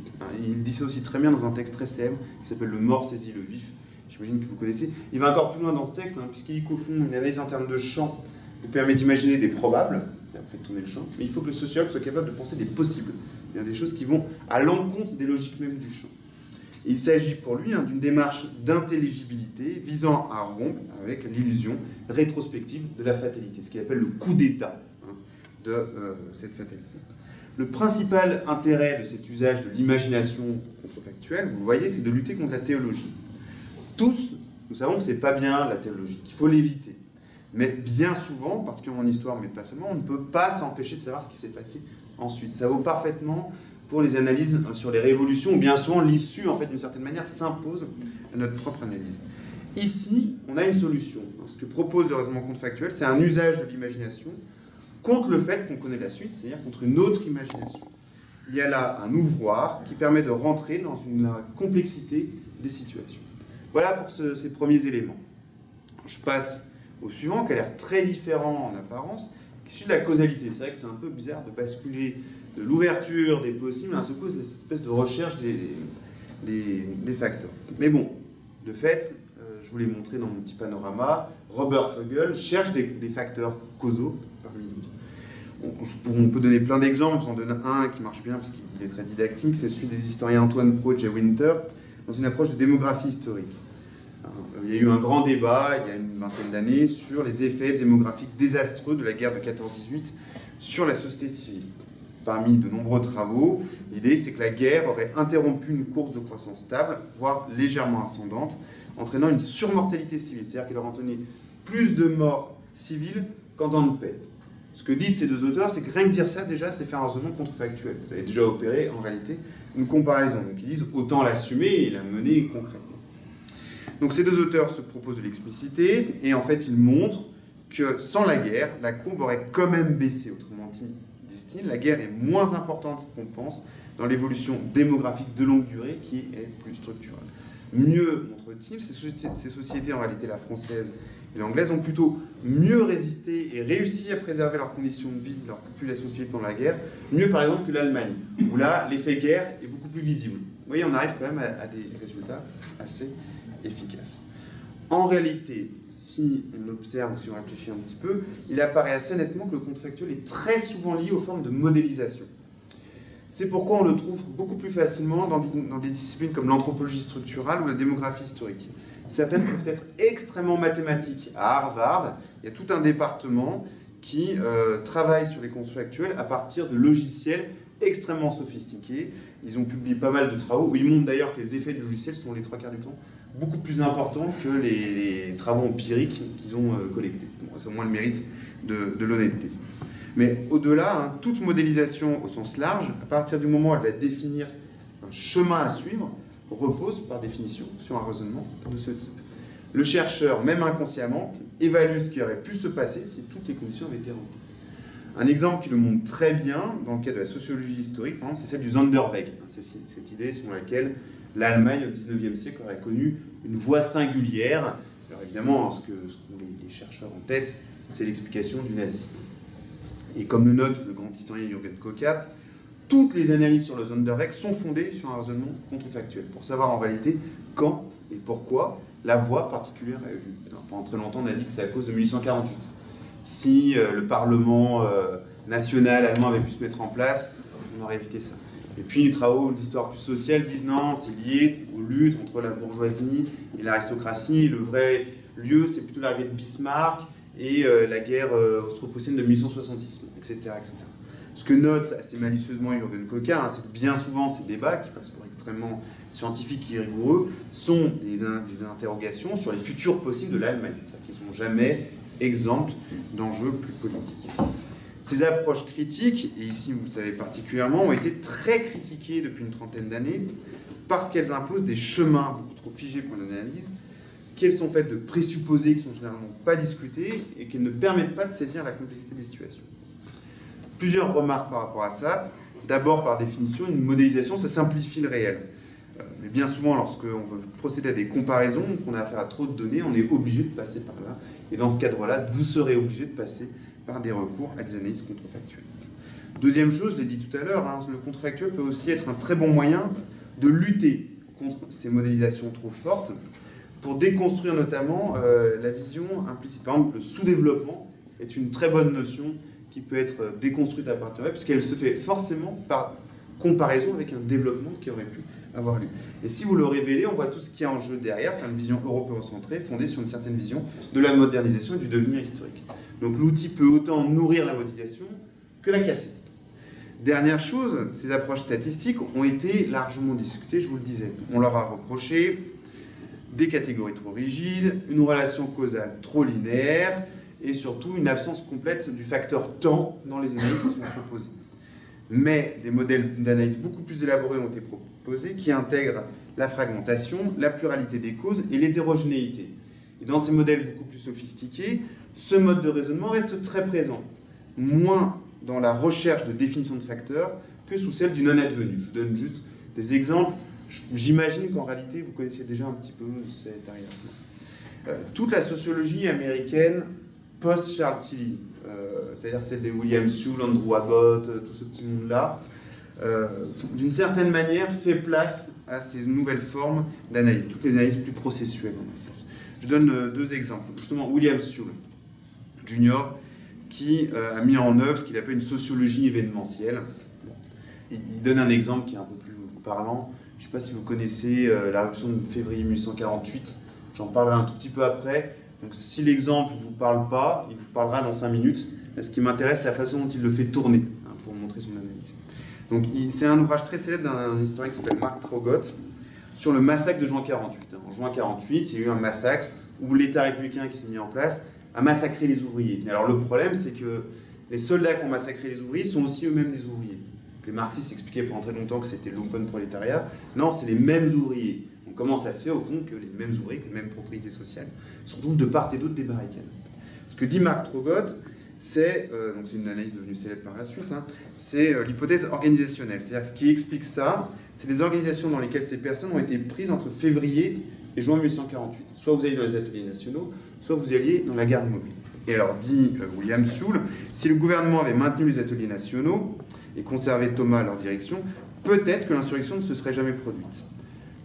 Il dit ça aussi très bien dans un texte très célèbre qui s'appelle « Le mort saisit le vif ». J'imagine que vous connaissez. Il va encore plus loin dans ce texte, puisqu'il dit qu'au fond, une analyse en termes de champ vous permet d'imaginer des probables, vous faites tourner le champ, mais il faut que le sociologue soit capable de penser des possibles, c'est-à-dire des choses qui vont à l'encontre des logiques mêmes du champ. Et il s'agit pour lui d'une démarche d'intelligibilité visant à rompre avec l'illusion rétrospective de la fatalité, ce qu'il appelle le coup d'état de cette fatalité. Le principal intérêt de cet usage de l'imagination contrefactuelle, vous le voyez, c'est de lutter contre la théologie. Tous, nous savons que c'est pas bien la théologie, qu'il faut l'éviter. Mais bien souvent, particulièrement en histoire, mais pas seulement, on ne peut pas s'empêcher de savoir ce qui s'est passé ensuite. Ça vaut parfaitement pour les analyses sur les révolutions, où bien souvent l'issue, en fait, d'une certaine manière, s'impose à notre propre analyse. Ici, on a une solution. Ce que propose le raisonnement contrefactuel, c'est un usage de l'imagination contre le fait qu'on connaît la suite, c'est-à-dire contre une autre imagination. Il y a là un ouvroir qui permet de rentrer dans la complexité des situations. Voilà pour ces premiers éléments. Je passe au suivant, qui a l'air très différent en apparence, qui est celui de la causalité. C'est vrai que c'est un peu bizarre de basculer de l'ouverture des possibles à un seul coup, cette espèce de recherche des facteurs. Mais bon, de fait, je vous l'ai montré dans mon petit panorama, Robert Vogel cherche des facteurs causaux parmi d'autres. On peut donner plein d'exemples, j'en donne un qui marche bien parce qu'il est très didactique, c'est celui des historiens Antoine Pro et Jay Winter, dans une approche de démographie historique. Il y a eu un grand débat, il y a une vingtaine d'années, sur les effets démographiques désastreux de la guerre de 14-18 sur la société civile. Parmi de nombreux travaux, l'idée c'est que la guerre aurait interrompu une course de croissance stable, voire légèrement ascendante, entraînant une surmortalité civile, c'est-à-dire qu'elle aurait entraîné plus de morts civiles qu'en temps de paix. Ce que disent ces deux auteurs, c'est que rien que dire ça, déjà, c'est faire un raisonnement contrefactuel. Vous avez déjà opéré, en réalité, une comparaison. Donc ils disent autant l'assumer et la mener concrètement. Donc ces deux auteurs se proposent de l'expliciter, et en fait, ils montrent que sans la guerre, la courbe aurait quand même baissé. Autrement dit, disent-ils, la guerre est moins importante qu'on pense dans l'évolution démographique de longue durée qui est plus structurelle. Mieux, montre-t-il, ces sociétés, en réalité la française et l'anglaise, ont plutôt mieux résisté et réussi à préserver leurs conditions de vie, leur population civile pendant la guerre, mieux par exemple que l'Allemagne, où là, l'effet guerre est beaucoup plus visible. Vous voyez, on arrive quand même à des résultats assez efficaces. En réalité, si on observe ou si on réfléchit un petit peu, il apparaît assez nettement que le contrefactuel est très souvent lié aux formes de modélisation. C'est pourquoi on le trouve beaucoup plus facilement dans des disciplines comme l'anthropologie structurale ou la démographie historique. Certaines peuvent être extrêmement mathématiques. À Harvard, il y a tout un département qui travaille sur les contrefactuels à partir de logiciels extrêmement sophistiqués. Ils ont publié pas mal de travaux où ils montrent d'ailleurs que les effets du logiciel sont les 3/4 du temps beaucoup plus importants que les travaux empiriques qu'ils ont collectés. Bon, c'est au moins le mérite de l'honnêteté. Mais au-delà, toute modélisation au sens large, à partir du moment où elle va définir un chemin à suivre, repose par définition sur un raisonnement de ce type. Le chercheur, même inconsciemment, évalue ce qui aurait pu se passer si toutes les conditions avaient été remplies. Un exemple qui le montre très bien, dans le cadre de la sociologie historique, par exemple, c'est celle du Sonderweg. C'est cette idée selon laquelle l'Allemagne au XIXe siècle aurait connu une voie singulière. Alors évidemment, ce qu'ont les chercheurs en tête, c'est l'explication du nazisme. Et comme le note le grand historien Jürgen Kokat, toutes les analyses sur le Sonderweg sont fondées sur un raisonnement contrefactuel, pour savoir en réalité quand et pourquoi la voie particulière a eu lieu. Alors, pendant très longtemps, on a dit que c'est à cause de 1848. Si le Parlement national allemand avait pu se mettre en place, on aurait évité ça. Et puis les travaux d'histoire plus sociale disent non, c'est lié aux luttes entre la bourgeoisie et l'aristocratie. Le vrai lieu, c'est plutôt l'arrivée de Bismarck et la guerre austro-prussienne de 1866, etc., etc. Ce que note assez malicieusement Jürgen Kokat, c'est que bien souvent ces débats, qui passent pour extrêmement scientifiques et rigoureux, sont des interrogations sur les futurs possibles de l'Allemagne. C'est-à-dire qu'ils ne sont jamais exempts d'enjeux plus politiques. Ces approches critiques, et ici vous le savez particulièrement, ont été très critiquées depuis une trentaine d'années parce qu'elles imposent des chemins beaucoup trop figés pour l'analyse, qu'elles sont faites de présupposés qui ne sont généralement pas discutés et qu'elles ne permettent pas de saisir la complexité des situations. Plusieurs remarques par rapport à ça. D'abord, par définition, une modélisation, ça simplifie le réel. Mais bien souvent, lorsqu'on veut procéder à des comparaisons, qu'on a affaire à trop de données, on est obligé de passer par là. Et dans ce cadre-là, vous serez obligé de passer par des recours à des analyses contrefactuelles. Deuxième chose, je l'ai dit tout à l'heure, le contrefactuel peut aussi être un très bon moyen de lutter contre ces modélisations trop fortes, pour déconstruire notamment la vision implicite. Par exemple, le sous-développement est une très bonne notion qui peut être déconstruite à partir de là, puisqu'elle se fait forcément par comparaison avec un développement qui aurait pu avoir lieu. Et si vous le révélez, on voit tout ce qu'il y a en jeu derrière. C'est une vision européocentrée, fondée sur une certaine vision de la modernisation et du devenir historique. Donc l'outil peut autant nourrir la modélisation que la casser. Dernière chose, ces approches statistiques ont été largement discutées, je vous le disais. On leur a reproché des catégories trop rigides, une relation causale trop linéaire, et surtout une absence complète du facteur temps dans les analyses qui sont proposées. Mais des modèles d'analyse beaucoup plus élaborés ont été proposés, qui intègrent la fragmentation, la pluralité des causes et l'hétérogénéité. Et dans ces modèles beaucoup plus sophistiqués, ce mode de raisonnement reste très présent, moins dans la recherche de définition de facteurs que sous celle du non-advenu. Je vous donne juste des exemples. J'imagine qu'en réalité, vous connaissez déjà un petit peu cet arrière-plan. Toute la sociologie américaine post-Charles Tilly, c'est-à-dire celle des William Sewell, Andrew Abbott, tout ce petit monde-là, d'une certaine manière fait place à ces nouvelles formes d'analyse, toutes les analyses plus processuelles en un sens. Je donne deux exemples. Justement, William Sewell, Junior, qui a mis en œuvre ce qu'il appelle une sociologie événementielle. Il donne un exemple qui est un peu plus parlant. Je ne sais pas si vous connaissez la révolution de février 1848. J'en parlerai un tout petit peu après. Donc si l'exemple ne vous parle pas, il vous parlera dans 5 minutes. Ce qui m'intéresse, c'est la façon dont il le fait tourner, pour montrer son analyse. Donc c'est un ouvrage très célèbre d'un historien qui s'appelle Mark Traugott sur le massacre de juin 48. En juin 48, il y a eu un massacre où l'État républicain qui s'est mis en place a massacré les ouvriers. Alors le problème, c'est que les soldats qui ont massacré les ouvriers sont aussi eux-mêmes des ouvriers. Les marxistes expliquaient pendant très longtemps que c'était l'open prolétariat. Non, c'est les mêmes ouvriers. Donc comment ça se fait au fond que les mêmes ouvriers, que les mêmes propriétés sociales se retrouvent de part et d'autre des barricades? Ce que dit Marc Trogot, c'est une analyse devenue célèbre par la suite, hein, c'est l'hypothèse organisationnelle. C'est-à-dire ce qui explique ça, c'est les organisations dans lesquelles ces personnes ont été prises entre février et juin 1848. Soit vous alliez dans les ateliers nationaux, soit vous alliez dans la garde mobile. Et alors dit William Sewell, si le gouvernement avait maintenu les ateliers nationaux et conservé Thomas à leur direction, peut-être que l'insurrection ne se serait jamais produite.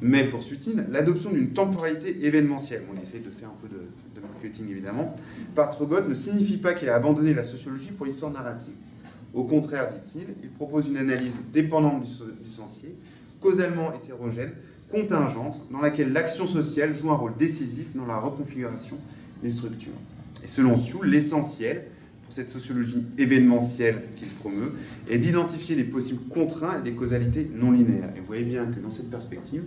Mais, poursuit-il, l'adoption d'une temporalité événementielle, on essaie de faire un peu de marketing évidemment, par Trogot ne signifie pas qu'il a abandonné la sociologie pour l'histoire narrative. Au contraire, dit-il, il propose une analyse dépendante du sentier, causalement hétérogène, contingente, dans laquelle l'action sociale joue un rôle décisif dans la reconfiguration des structures. Et selon Sewell, l'essentiel pour cette sociologie événementielle qu'il promeut est d'identifier des possibles contraints et des causalités non linéaires. Et vous voyez bien que dans cette perspective,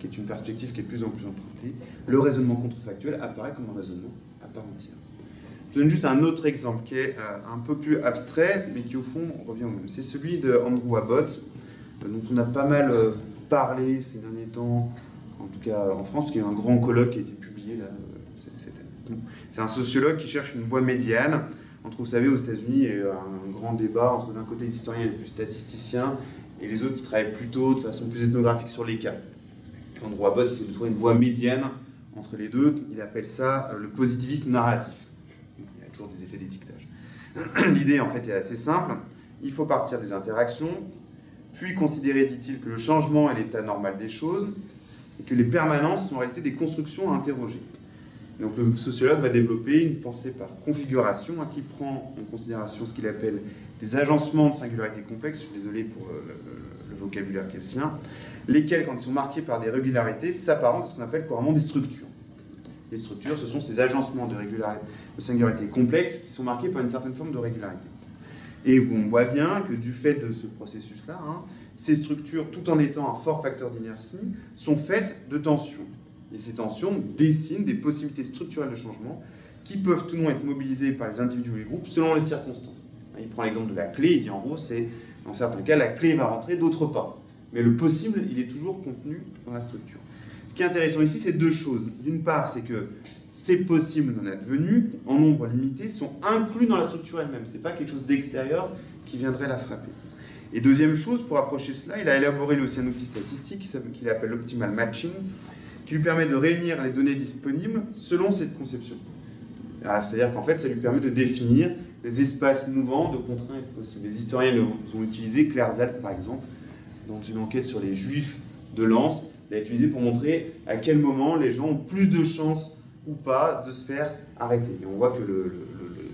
qui est une perspective qui est de plus en plus empruntée, le raisonnement contrefactuel apparaît comme un raisonnement à part entière. Je donne juste un autre exemple qui est un peu plus abstrait, mais qui au fond revient au même. C'est celui de Andrew Abbott, dont on a pas mal parlé ces derniers temps, en tout cas en France, qui est un grand colloque qui a été publié là, cette année. C'est un sociologue qui cherche une voie médiane entre, vous savez, aux États-Unis, il y a un grand débat entre d'un côté les historiens les plus statisticiens et les autres qui travaillent plutôt de façon plus ethnographique sur les cas. Andrew Abbott essaie de trouver une voie médiane entre les deux. Il appelle ça le positivisme narratif. Il y a toujours des effets d'étiquetage. L'idée, en fait, est assez simple. Il faut partir des interactions, puis considérer, dit-il, que le changement est l'état normal des choses et que les permanences sont en réalité des constructions à interroger. Donc le sociologue va développer une pensée par configuration qui prend en considération ce qu'il appelle des agencements de singularité complexes, je suis désolé pour le vocabulaire qui est le sien, lesquels, quand ils sont marqués par des régularités, s'apparentent à ce qu'on appelle couramment des structures. Les structures, ce sont ces agencements de singularité complexes qui sont marqués par une certaine forme de régularité. Et on voit bien que du fait de ce processus-là, ces structures, tout en étant un fort facteur d'inertie, sont faites de tensions. Et ces tensions dessinent des possibilités structurelles de changement qui peuvent tout le monde être mobilisées par les individus ou les groupes selon les circonstances. Il prend l'exemple de la clé, il dit en gros, c'est dans certains cas, la clé va rentrer, d'autres pas. Mais le possible, il est toujours contenu dans la structure. Ce qui est intéressant ici, c'est deux choses. D'une part, c'est que ces possibles non advenus, en nombre limité, sont inclus dans la structure elle-même. Ce n'est pas quelque chose d'extérieur qui viendrait la frapper. Et deuxième chose, pour approcher cela, il a élaboré aussi un outil statistique qu'il appelle l'optimal matching, qui lui permet de réunir les données disponibles selon cette conception. C'est-à-dire qu'en fait, ça lui permet de définir des espaces mouvants de contraintes possibles. Les historiens ont utilisé, Claire Zalk par exemple, dans une enquête sur les juifs de Lens, l'a utilisé pour montrer à quel moment les gens ont plus de chances ou pas de se faire arrêter. Et on voit que le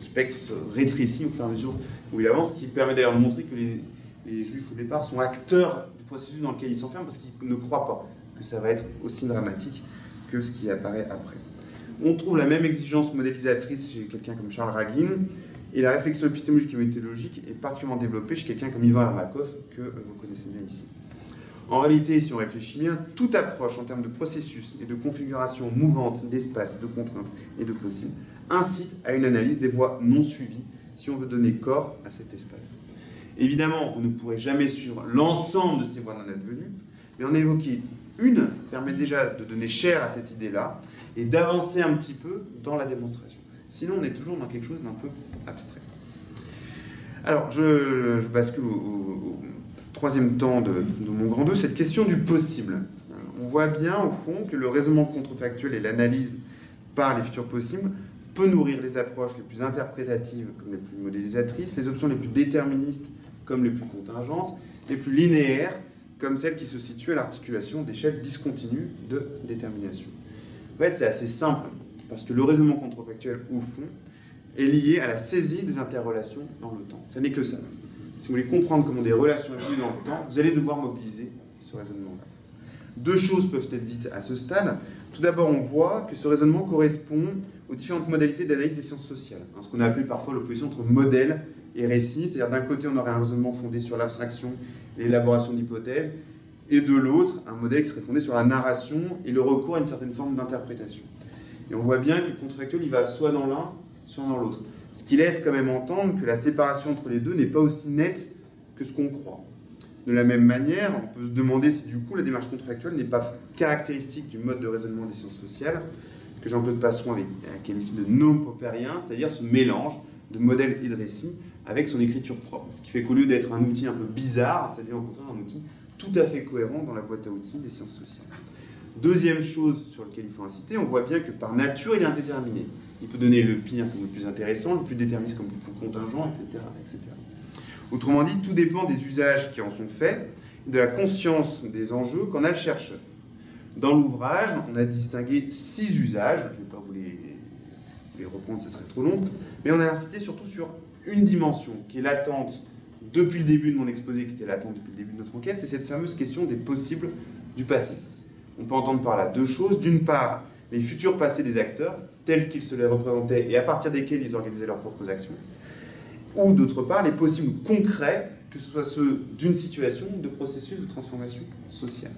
spectre se rétrécit au fur et à mesure où il avance, ce qui permet d'ailleurs de montrer que les juifs au départ sont acteurs du processus dans lequel ils s'enferment parce qu'ils ne croient pas que ça va être aussi dramatique que ce qui apparaît après. On trouve la même exigence modélisatrice chez quelqu'un comme Charles Raguin, et la réflexion épistémologique et méthodologique est particulièrement développée chez quelqu'un comme Ivan Ermakov, que vous connaissez bien ici. En réalité, si on réfléchit bien, toute approche en termes de processus et de configuration mouvante d'espace, de contraintes et de possibles incite à une analyse des voies non suivies si on veut donner corps à cet espace. Évidemment, vous ne pourrez jamais suivre l'ensemble de ces voies non advenues, mais en évoquer une permet déjà de donner chair à cette idée-là et d'avancer un petit peu dans la démonstration. Sinon, on est toujours dans quelque chose d'un peu abstrait. Alors, je bascule au troisième temps de mon grand 2, cette question du possible. On voit bien, au fond, que le raisonnement contrefactuel et l'analyse par les futurs possibles peut nourrir les approches les plus interprétatives comme les plus modélisatrices, les options les plus déterministes comme les plus contingentes, les plus linéaires comme celles qui se situent à l'articulation d'échelles discontinues de détermination. En fait, c'est assez simple, parce que le raisonnement contrefactuel, au fond, est lié à la saisie des interrelations dans le temps. Ça n'est que ça. Si vous voulez comprendre comment des relations évoluent dans le temps, vous allez devoir mobiliser ce raisonnement-là. Deux choses peuvent être dites à ce stade. Tout d'abord, on voit que ce raisonnement correspond aux différentes modalités d'analyse des sciences sociales. Ce qu'on a appelé parfois l'opposition entre modèle et récit. C'est-à-dire d'un côté, on aurait un raisonnement fondé sur l'abstraction et l'élaboration d'hypothèses, et de l'autre, un modèle qui serait fondé sur la narration et le recours à une certaine forme d'interprétation. Et on voit bien que le contrefactuel, il va soit dans l'un, soit dans l'autre. Ce qui laisse quand même entendre que la séparation entre les deux n'est pas aussi nette que ce qu'on croit. De la même manière, on peut se demander si du coup la démarche contrefactuelle n'est pas caractéristique du mode de raisonnement des sciences sociales, que Jean-Claude Passeron avait qualifié de non-popérien, c'est-à-dire ce mélange de modèle et de récit avec son écriture propre. Ce qui fait qu'au lieu d'être un outil un peu bizarre, ça devient au contraire un outil tout à fait cohérent dans la boîte à outils des sciences sociales. Deuxième chose sur laquelle il faut inciter, on voit bien que par nature il est indéterminé. Il peut donner le pire comme le plus intéressant, le plus déterministe comme le plus contingent, etc., etc. Autrement dit, tout dépend des usages qui en sont faits, de la conscience des enjeux qu'en a le chercheur. Dans l'ouvrage, on a distingué 6 usages, je ne vais pas vous les reprendre, ça serait trop long, mais on a insisté surtout sur une dimension qui est latente depuis le début de mon exposé, qui était latente depuis le début de notre enquête, c'est cette fameuse question des possibles du passé. On peut entendre par là 2 choses. D'une part, les futurs passés des acteurs, tels qu'ils se les représentaient et à partir desquels ils organisaient leurs propres actions. Ou d'autre part, les possibles concrets, que ce soit ceux d'une situation ou de processus de transformation sociale.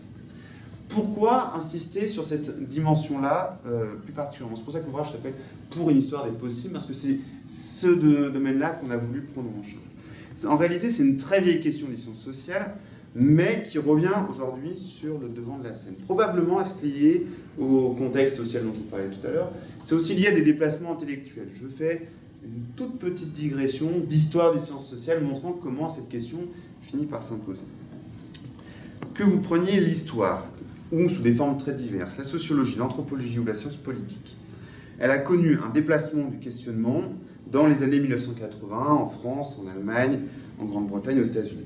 Pourquoi insister sur cette dimension-là plus particulièrement? C'est pour ça que l'ouvrage s'appelle « Pour une histoire des possibles », parce que c'est ce domaine-là qu'on a voulu prendre en charge. En réalité, c'est une très vieille question des sciences sociales, mais qui revient aujourd'hui sur le devant de la scène. Probablement est-ce lié au contexte social dont je vous parlais tout à l'heure. C'est aussi lié à des déplacements intellectuels. Je fais une toute petite digression d'histoire des sciences sociales montrant comment cette question finit par s'imposer. Que vous preniez l'histoire, ou sous des formes très diverses, la sociologie, l'anthropologie ou la science politique, elle a connu un déplacement du questionnement dans les années 1980, en France, en Allemagne, en Grande-Bretagne, aux États-Unis.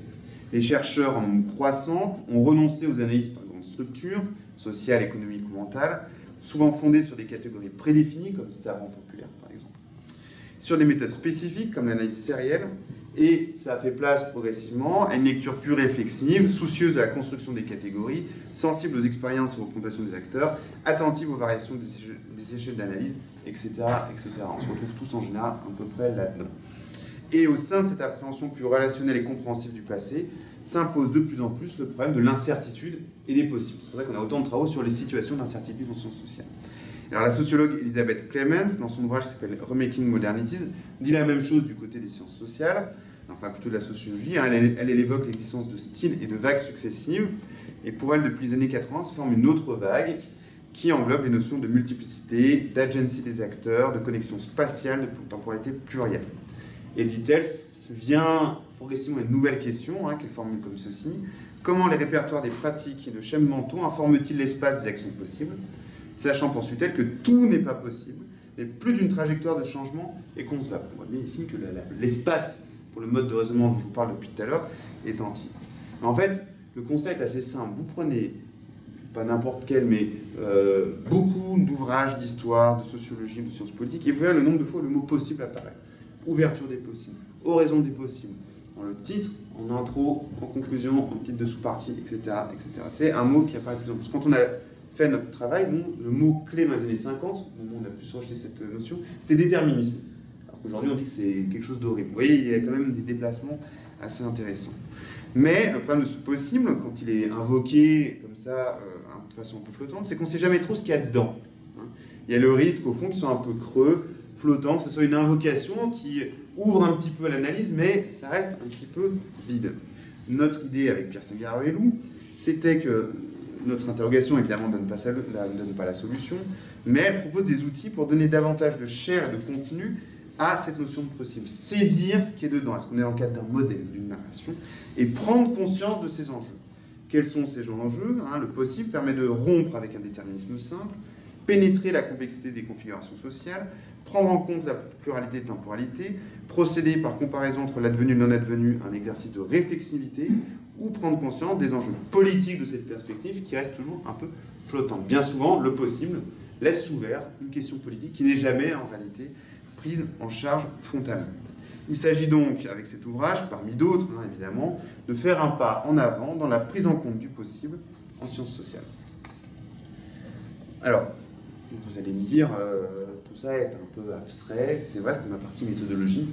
Les chercheurs en nombre croissant ont renoncé aux analyses par grande structure, sociale, économique ou mentale, souvent fondées sur des catégories prédéfinies, comme savant populaire par exemple, sur des méthodes spécifiques, comme l'analyse sérielle, et ça a fait place progressivement à une lecture plus réflexive, soucieuse de la construction des catégories, sensible aux expériences et aux représentations des acteurs, attentive aux variations des échelles d'analyse, etc., etc. On se retrouve tous en général à peu près là-dedans. Et au sein de cette appréhension plus relationnelle et compréhensive du passé, s'impose de plus en plus le problème de l'incertitude et des possibles. C'est pour ça qu'on a autant de travaux sur les situations d'incertitude en sciences sociales. Alors la sociologue Elizabeth Clements, dans son ouvrage qui s'appelle Remaking Modernities, dit la même chose du côté des sciences sociales, enfin plutôt de la sociologie. Elle évoque l'existence de styles et de vagues successives, et pour elle, depuis les années 80, se forme une autre vague qui englobe les notions de multiplicité, d'agency des acteurs, de connexion spatiale, de temporalité plurielle. Et dit-elle, vient progressivement une nouvelle question, qu'elle formule comme ceci. Comment les répertoires des pratiques et de schèmes mentaux informent-ils l'espace des actions possibles, sachant, poursuit-elle, que tout n'est pas possible, mais plus d'une trajectoire de changement est concevable. On voit bien ici que l'espace, pour le mode de raisonnement dont je vous parle depuis tout à l'heure, est entier. Mais en fait, le constat est assez simple. Vous prenez, pas n'importe quel, mais beaucoup d'ouvrages d'histoire, de sociologie, de sciences politiques, et vous verrez le nombre de fois où le mot possible apparaît. Ouverture des possibles, oraison des possibles, dans le titre, en intro, en conclusion, en titre de sous-partie, etc., etc. C'est un mot qui apparaît de plus en plus. Quand on a fait notre travail, nous, le mot clé dans les années 50, au moment où on a pu se rejeter cette notion, c'était déterminisme. Alors qu'aujourd'hui, on dit que c'est quelque chose d'horrible. Vous voyez, il y a quand même des déplacements assez intéressants. Mais le problème de ce possible, quand il est invoqué comme ça, de façon un peu flottante, c'est qu'on ne sait jamais trop ce qu'il y a dedans. Il y a le risque, au fond, qu'ils soient un peu creux, flottant, que ce soit une invocation qui ouvre un petit peu à l'analyse, mais ça reste un petit peu vide. Notre idée avec Pierre Singaroielou, c'était que notre interrogation, évidemment, ne donne pas la solution, mais elle propose des outils pour donner davantage de chair et de contenu à cette notion de possible. Saisir ce qui est dedans. Est-ce qu'on est dans le cadre d'un modèle, d'une narration, et prendre conscience de ces enjeux. Quels sont ces enjeux? Le possible permet de rompre avec un déterminisme simple, pénétrer la complexité des configurations sociales, prendre en compte la pluralité de temporalité, procéder par comparaison entre l'advenu et le non-advenu, un exercice de réflexivité, ou prendre conscience des enjeux politiques de cette perspective qui reste toujours un peu flottante. Bien souvent, le possible laisse ouvert une question politique qui n'est jamais, en réalité, prise en charge frontalement. Il s'agit donc, avec cet ouvrage, parmi d'autres, évidemment, de faire un pas en avant dans la prise en compte du possible en sciences sociales. Alors, vous allez me dire, tout ça est un peu abstrait, c'est vrai, c'est ma partie méthodologie.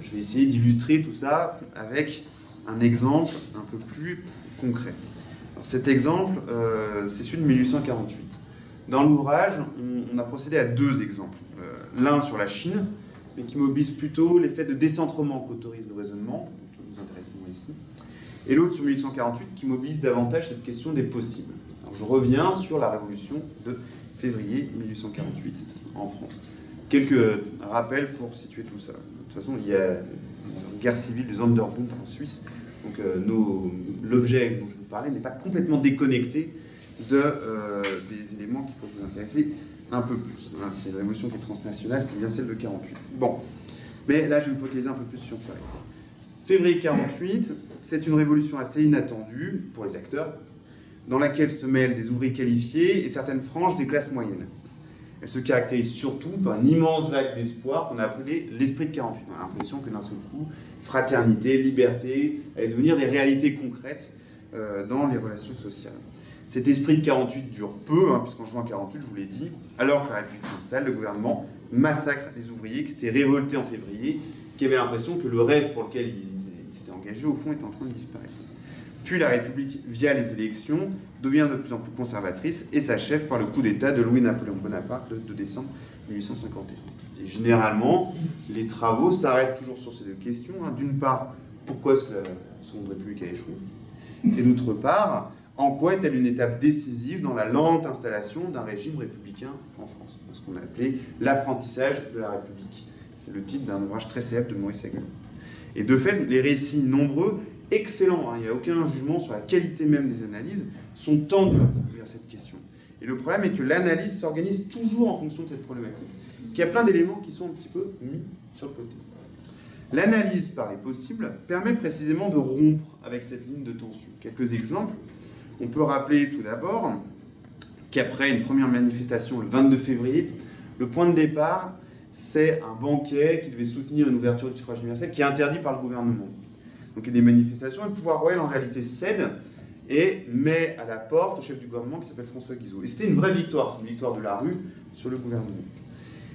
Je vais essayer d'illustrer tout ça avec un exemple un peu plus concret. Alors, cet exemple, c'est celui de 1848. Dans l'ouvrage, on a procédé à 2 exemples. L'un sur la Chine, mais qui mobilise plutôt l'effet de décentrement qu'autorise le raisonnement, qui nous intéresse moins ici, et l'autre sur 1848 qui mobilise davantage cette question des possibles. Alors, je reviens sur la révolution de février 1848 en France. Quelques rappels pour situer tout ça. De toute façon, il y a une guerre civile des Sonderbund en Suisse, donc l'objet dont je vous parlais n'est pas complètement déconnecté des éléments qui peuvent vous intéresser un peu plus. Hein, c'est une révolution qui est transnationale, c'est bien celle de 48. Bon, mais là je vais me focaliser un peu plus sur Paris. Février 48, c'est une révolution assez inattendue pour les acteurs, dans laquelle se mêlent des ouvriers qualifiés et certaines franges des classes moyennes. Elle se caractérise surtout par une immense vague d'espoir qu'on a appelé l'esprit de 48. On a l'impression que d'un seul coup, fraternité, liberté, allaient devenir des réalités concrètes dans les relations sociales. Cet esprit de 48 dure peu, hein, puisqu'en juin 48, je vous l'ai dit, alors que la République s'installe, le gouvernement massacre les ouvriers qui s'étaient révoltés en février, qui avaient l'impression que le rêve pour lequel ils s'étaient engagés, au fond, était en train de disparaître. Puis la République, via les élections, devient de plus en plus conservatrice et s'achève par le coup d'État de Louis-Napoléon Bonaparte le 2 décembre 1851. Et généralement, les travaux s'arrêtent toujours sur ces deux questions. Hein. D'une part, pourquoi est-ce que la Seconde République a échoué? Et d'autre part, en quoi est-elle une étape décisive dans la lente installation d'un régime républicain en France? Ce qu'on a appelé l'apprentissage de la République. C'est le titre d'un ouvrage très célèbre de Maurice Aguillon. Et de fait, les récits nombreux, excellents, hein, il n'y a aucun jugement sur la qualité même des analyses, sont tendus vers cette question. Et le problème est que l'analyse s'organise toujours en fonction de cette problématique, qu'il y a plein d'éléments qui sont un petit peu mis sur le côté. L'analyse par les possibles permet précisément de rompre avec cette ligne de tension. Quelques exemples. On peut rappeler tout d'abord qu'après une première manifestation le 22 février, le point de départ, c'est un banquet qui devait soutenir une ouverture du suffrage universel qui est interdit par le gouvernement. Donc il y a des manifestations et le pouvoir royal en réalité cède et met à la porte le chef du gouvernement qui s'appelle François Guizot. Et c'était une vraie victoire, c'est une victoire de la rue sur le gouvernement.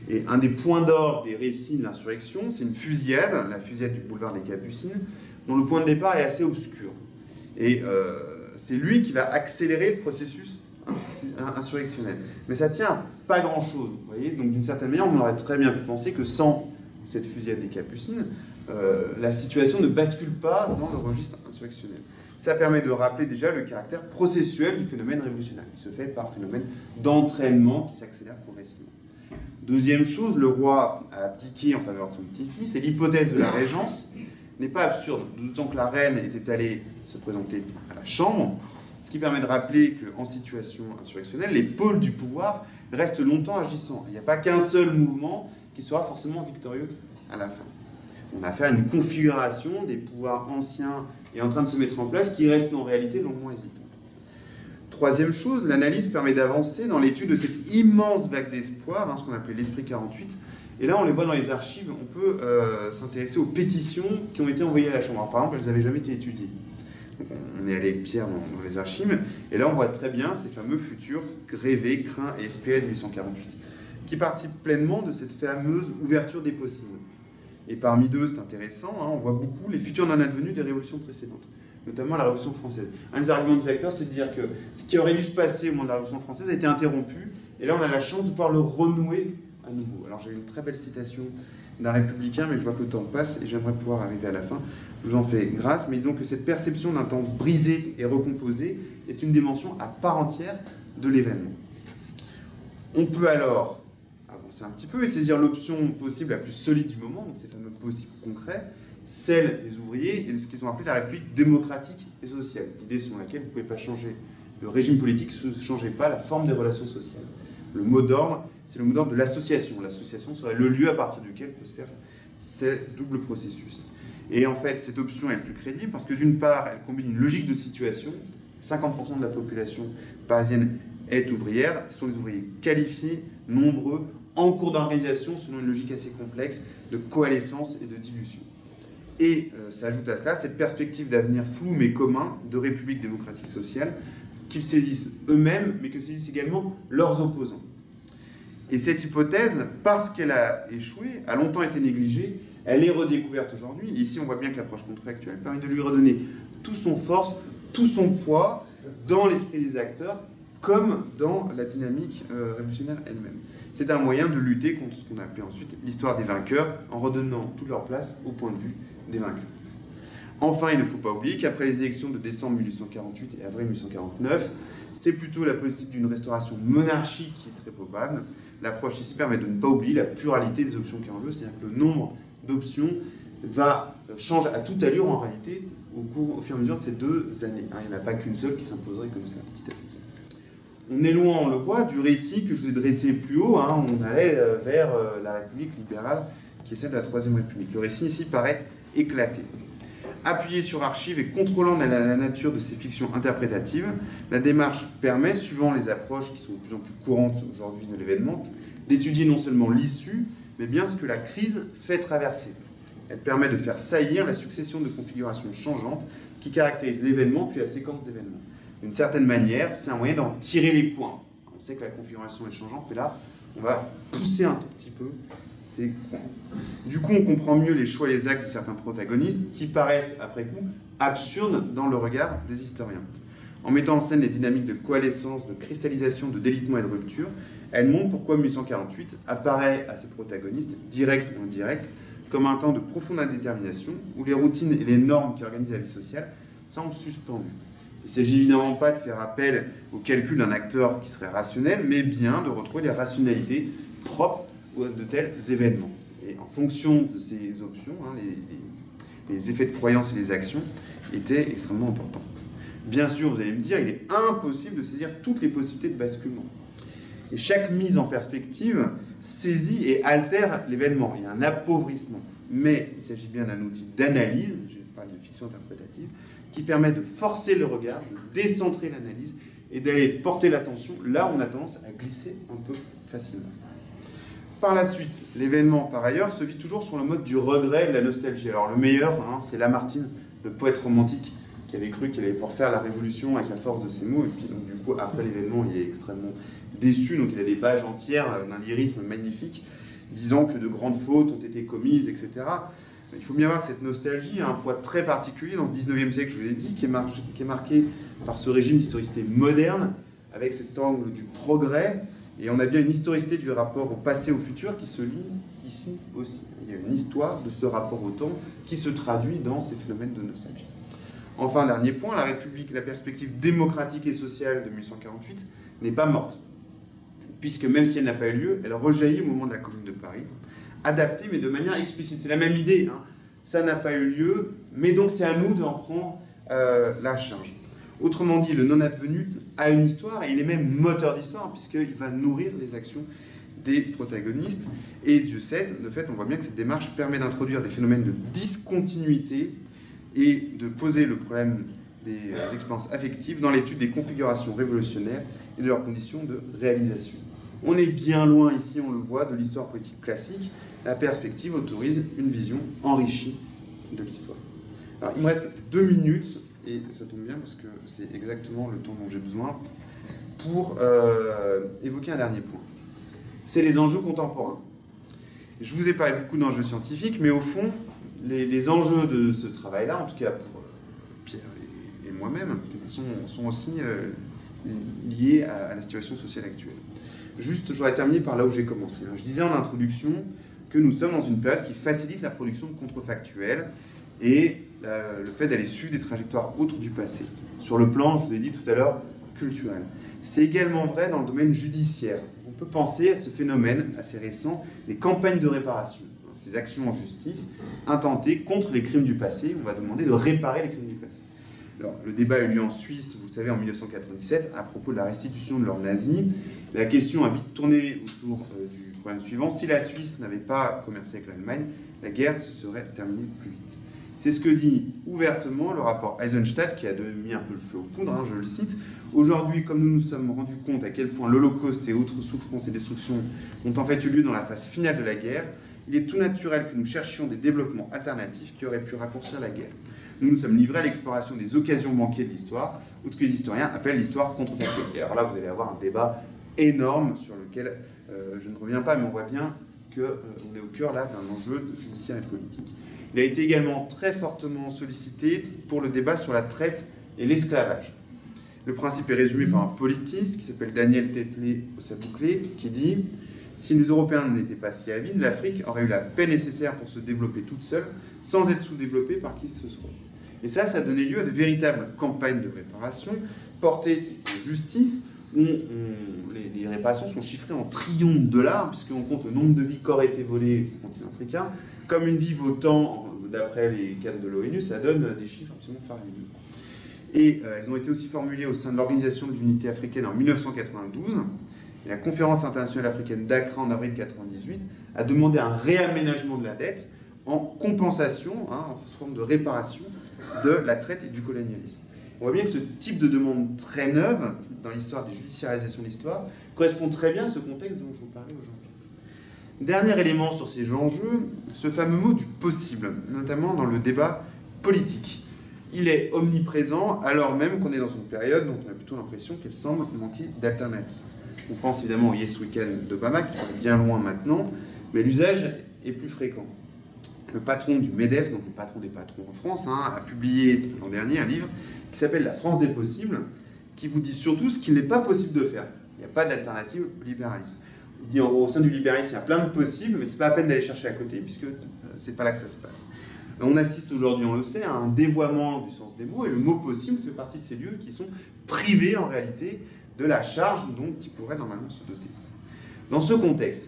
Et un des points d'ordre des récits de l'insurrection, c'est une fusillade, la fusillade du boulevard des Capucines, dont le point de départ est assez obscur. Et c'est lui qui va accélérer le processus insurrectionnel. Mais ça tient à pas grand-chose, vous voyez. Donc d'une certaine manière, on aurait très bien pu penser que sans cette fusillade des Capucines, la situation ne bascule pas dans le registre insurrectionnel. Ça permet de rappeler déjà le caractère processuel du phénomène révolutionnaire, qui se fait par phénomène d'entraînement qui s'accélère progressivement. Deuxième chose, le roi a abdiqué en faveur de son petit-fils, et l'hypothèse de la régence n'est pas absurde, d'autant que la reine était allée se présenter à la Chambre, ce qui permet de rappeler qu'en situation insurrectionnelle, les pôles du pouvoir restent longtemps agissants. Il n'y a pas qu'un seul mouvement qui sera forcément victorieux à la fin. On a affaire à une configuration des pouvoirs anciens et en train de se mettre en place qui restent en réalité longuement hésitantes. Troisième chose, l'analyse permet d'avancer dans l'étude de cette immense vague d'espoir, hein, ce qu'on appelait l'esprit 48. Et là, on les voit dans les archives, on peut s'intéresser aux pétitions qui ont été envoyées à la Chambre. Alors, par exemple, elles n'avaient jamais été étudiées. Donc, on est allé avec Pierre dans les archives, et là, on voit très bien ces fameux futurs rêvés, craints et espérés de 1848, qui participent pleinement de cette fameuse ouverture des possibles. Et parmi deux, c'est intéressant, hein, on voit beaucoup les futurs non-advenus des révolutions précédentes, notamment la Révolution française. Un des arguments des acteurs, c'est de dire que ce qui aurait dû se passer au moment de la Révolution française a été interrompu, et là on a la chance de pouvoir le renouer à nouveau. Alors j'ai une très belle citation d'un républicain, mais je vois que le temps passe, et j'aimerais pouvoir arriver à la fin. Je vous en fais grâce, mais disons que cette perception d'un temps brisé et recomposé est une dimension à part entière de l'événement. On peut alors avancer un petit peu et saisir l'option possible la plus solide du moment, donc ces fameux possibles concrets, celle des ouvriers et de ce qu'ils ont appelé la République démocratique et sociale. L'idée selon laquelle vous ne pouvez pas changer le régime politique, ne changeait pas la forme des relations sociales. Le mot d'ordre, c'est le mot d'ordre de l'association. L'association serait le lieu à partir duquel peut se faire ce double processus. Et en fait, cette option est plus crédible parce que d'une part, elle combine une logique de situation. 50% de la population parisienne est ouvrière. Ce sont des ouvriers qualifiés, nombreux, en cours d'organisation selon une logique assez complexe de coalescence et de dilution. Et s'ajoute à cela cette perspective d'avenir flou mais commun de république démocratique sociale qu'ils saisissent eux-mêmes mais que saisissent également leurs opposants. Et cette hypothèse, parce qu'elle a échoué, a longtemps été négligée, elle est redécouverte aujourd'hui. Et ici, on voit bien que l'approche contractuelle permet de lui redonner toute son force, tout son poids dans l'esprit des acteurs comme dans la dynamique révolutionnaire elle-même. C'est un moyen de lutter contre ce qu'on a appelé ensuite l'histoire des vainqueurs, en redonnant toute leur place au point de vue des vaincus. Enfin, il ne faut pas oublier qu'après les élections de décembre 1848 et avril 1849, c'est plutôt la politique d'une restauration monarchique qui est très probable. L'approche ici permet de ne pas oublier la pluralité des options qui est en jeu, c'est-à-dire que le nombre d'options change à toute allure en réalité au fur et à mesure de ces 2 années. Il n'y en a pas qu'une seule qui s'imposerait comme ça, petit à petit. On est loin, on le voit, du récit que je vous ai dressé plus haut, où on allait vers la République libérale, qui est celle de la Troisième République. Le récit ici paraît éclaté. Appuyé sur archives et contrôlant la nature de ces fictions interprétatives, la démarche permet, suivant les approches qui sont de plus en plus courantes aujourd'hui de l'événement, d'étudier non seulement l'issue, mais bien ce que la crise fait traverser. Elle permet de faire saillir la succession de configurations changeantes qui caractérisent l'événement puis la séquence d'événements. D'une certaine manière, c'est un moyen d'en tirer les points. On sait que la configuration est changeante, mais là, on va pousser un tout petit peu ces points. Du coup, on comprend mieux les choix et les actes de certains protagonistes qui paraissent, après coup, absurdes dans le regard des historiens. En mettant en scène les dynamiques de coalescence, de cristallisation, de délitement et de rupture, elle montre pourquoi 1848 apparaît à ses protagonistes, directs ou indirects, comme un temps de profonde indétermination, où les routines et les normes qui organisent la vie sociale semblent suspendues. Il ne s'agit évidemment pas de faire appel au calcul d'un acteur qui serait rationnel, mais bien de retrouver les rationalités propres de tels événements. Et en fonction de ces options, les effets de croyance et les actions étaient extrêmement importants. Bien sûr, vous allez me dire, il est impossible de saisir toutes les possibilités de basculement. Et chaque mise en perspective saisit et altère l'événement. Il y a un appauvrissement. Mais il s'agit bien d'un outil d'analyse, je parle de fiction interprétative, qui permet de forcer le regard, de décentrer l'analyse et d'aller porter l'attention là où on a tendance à glisser un peu facilement. Par la suite, l'événement, par ailleurs, se vit toujours sur le mode du regret et de la nostalgie. Alors le meilleur, c'est Lamartine, le poète romantique, qui avait cru qu'il allait pouvoir faire la révolution avec la force de ses mots, et puis donc, du coup, après l'événement, il est extrêmement déçu, donc il a des pages entières d'un lyrisme magnifique, disant que de grandes fautes ont été commises, etc. Il faut bien voir que cette nostalgie a un poids très particulier dans ce 19e siècle, je vous l'ai dit, qui est marqué par ce régime d'historicité moderne, avec cet angle du progrès, et on a bien une historicité du rapport au passé et au futur qui se lie ici aussi. Il y a une histoire de ce rapport au temps qui se traduit dans ces phénomènes de nostalgie. Enfin, dernier point, la République, la perspective démocratique et sociale de 1848 n'est pas morte, puisque même si elle n'a pas eu lieu, elle rejaillit au moment de la Commune de Paris, adaptée mais de manière explicite. C'est la même idée, ça n'a pas eu lieu, mais donc c'est à nous d'en prendre la charge. Autrement dit, le non-advenu a une histoire, et il est même moteur d'histoire, puisqu'il va nourrir les actions des protagonistes. Et Dieu sait, de fait, on voit bien que cette démarche permet d'introduire des phénomènes de discontinuité et de poser le problème des expériences affectives dans l'étude des configurations révolutionnaires et de leurs conditions de réalisation. On est bien loin ici, on le voit, de l'histoire politique classique. La perspective autorise une vision enrichie de l'histoire. Alors, il me reste 2 minutes, et ça tombe bien parce que c'est exactement le temps dont j'ai besoin pour évoquer un dernier point. C'est les enjeux contemporains. Je vous ai parlé beaucoup d'enjeux scientifiques, mais au fond, les enjeux de ce travail-là, en tout cas pour Pierre et moi-même, sont aussi liés à la situation sociale actuelle. Juste, j'aurais terminé par là où j'ai commencé. Je disais en introduction que nous sommes dans une période qui facilite la production de contrefactuels et le fait d'aller suivre des trajectoires autres du passé. Sur le plan, je vous ai dit tout à l'heure, culturel. C'est également vrai dans le domaine judiciaire. On peut penser à ce phénomène assez récent des campagnes de réparation. Ces actions en justice intentées contre les crimes du passé. On va demander de réparer les crimes du passé. Alors, le débat a eu lieu en Suisse, vous le savez, en 1997, à propos de la restitution de l'or nazi. La question a vite tourné autour du problème suivant. Si la Suisse n'avait pas commercé avec l'Allemagne, la guerre se serait terminée plus vite. C'est ce que dit ouvertement le rapport Eisenstadt, qui a mis un peu le feu aux poudres, je le cite. Aujourd'hui, comme nous nous sommes rendus compte à quel point l'Holocauste et autres souffrances et destructions ont en fait eu lieu dans la phase finale de la guerre, il est tout naturel que nous cherchions des développements alternatifs qui auraient pu raccourcir la guerre. Nous nous sommes livrés à l'exploration des occasions manquées de l'histoire, ou ce que les historiens appellent l'histoire contrefactuelle. Et alors là, vous allez avoir un débat énorme sur lequel je ne reviens pas, mais on voit bien qu'on est au cœur là d'un enjeu judiciaire et politique. Il a été également très fortement sollicité pour le débat sur la traite et l'esclavage. Le principe est résumé par un politiste qui s'appelle Daniel Tetley-Ossabouclé, qui dit « Si les Européens n'étaient pas si avides, l'Afrique aurait eu la paix nécessaire pour se développer toute seule, sans être sous-développée par qui que ce soit. » Et ça a donné lieu à de véritables campagnes de réparation, portées de justice, où les réparations sont chiffrées en trillions de dollars, puisqu'on compte le nombre de vies qui auraient été volées au continent africain. Comme une vie vaut tant, d'après les cadres de l'ONU, ça donne des chiffres absolument faramineux. Et elles ont été aussi formulées au sein de l'Organisation de l'Unité africaine en 1992. Et la conférence internationale africaine d'Accra en avril 1998 a demandé un réaménagement de la dette en compensation, en forme de réparation de la traite et du colonialisme. On voit bien que ce type de demande très neuve dans l'histoire des judiciarisations de l'histoire correspond très bien à ce contexte dont je vous parlais aujourd'hui. Dernier élément sur ces enjeux, ce fameux mot du possible, notamment dans le débat politique. Il est omniprésent alors même qu'on est dans une période dont on a plutôt l'impression qu'elle semble manquer d'alternatives. On pense évidemment au Yes Weekend d'Obama, qui est bien loin maintenant, mais l'usage est plus fréquent. Le patron du MEDEF, donc le patron des patrons en France, a publié l'an dernier un livre qui s'appelle « La France des possibles », qui vous dit surtout ce qu'il n'est pas possible de faire. Il n'y a pas d'alternative au libéralisme. Il dit en gros, au sein du libéralisme, il y a plein de possibles, mais ce n'est pas la peine d'aller chercher à côté, puisque ce n'est pas là que ça se passe. On assiste aujourd'hui, on le sait, à un dévoiement du sens des mots, et le mot possible fait partie de ces lieux qui sont privés en réalité de la charge dont ils pourraient normalement se doter. Dans ce contexte,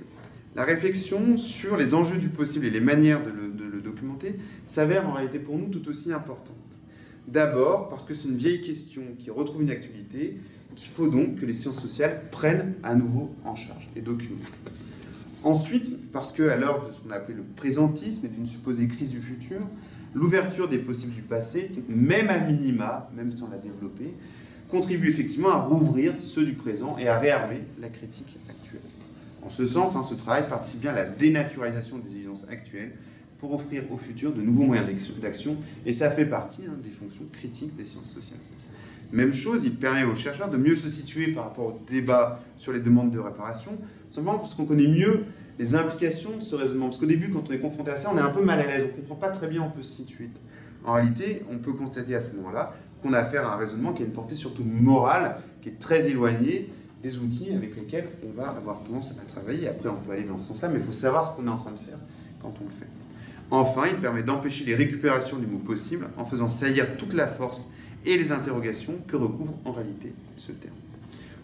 la réflexion sur les enjeux du possible et les manières de le documenter s'avère en réalité pour nous tout aussi importante. D'abord parce que c'est une vieille question qui retrouve une actualité, qu'il faut donc que les sciences sociales prennent à nouveau en charge et documentent. Ensuite, parce qu'à l'heure de ce qu'on a appelé le présentisme et d'une supposée crise du futur, l'ouverture des possibles du passé, même à minima, même sans la développer, contribue effectivement à rouvrir ceux du présent et à réarmer la critique actuelle. En ce sens, ce travail participe bien à la dénaturalisation des évidences actuelles pour offrir au futur de nouveaux moyens d'action, et ça fait partie des fonctions critiques des sciences sociales. Même chose, il permet aux chercheurs de mieux se situer par rapport au débat sur les demandes de réparation, simplement parce qu'on connaît mieux les implications de ce raisonnement. Parce qu'au début, quand on est confronté à ça, on est un peu mal à l'aise, on ne comprend pas très bien où on peut se situer. En réalité, on peut constater à ce moment-là qu'on a affaire à un raisonnement qui a une portée surtout morale, qui est très éloigné des outils avec lesquels on va avoir tendance à travailler. Après, on peut aller dans ce sens-là, mais il faut savoir ce qu'on est en train de faire quand on le fait. Enfin, il permet d'empêcher les récupérations du mot possible en faisant saillir toute la force et les interrogations que recouvre en réalité ce terme.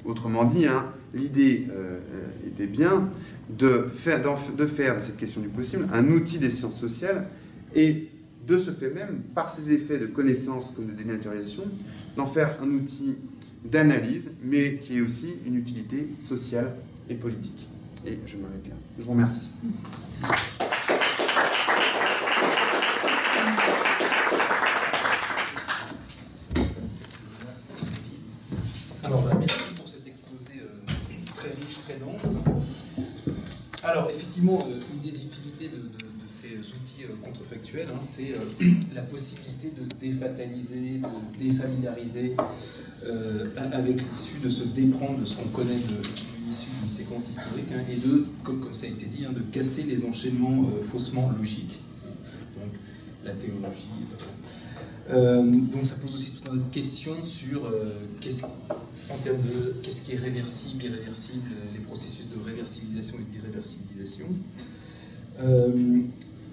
Autrement dit, l'idée était bien de faire de cette question du possible un outil des sciences sociales et de ce fait même, par ses effets de connaissance comme de dénaturalisation, d'en faire un outil d'analyse, mais qui est aussi une utilité sociale et politique. Et je m'arrête là. Je vous remercie. Alors, merci pour cet exposé très riche, très dense. Alors, effectivement, une des utilités de ces outils contrefactuels, c'est la possibilité de défataliser, de défamiliariser avec l'issue, de se déprendre de ce qu'on connaît de l'issue d'une séquence historique, et de, comme ça a été dit, de casser les enchaînements faussement logiques. Donc, la théologie. Donc, ça pose aussi tout un tas de questions sur en termes de qu'est-ce qui est réversible, irréversible, les processus de réversibilisation et d'irréversibilisation.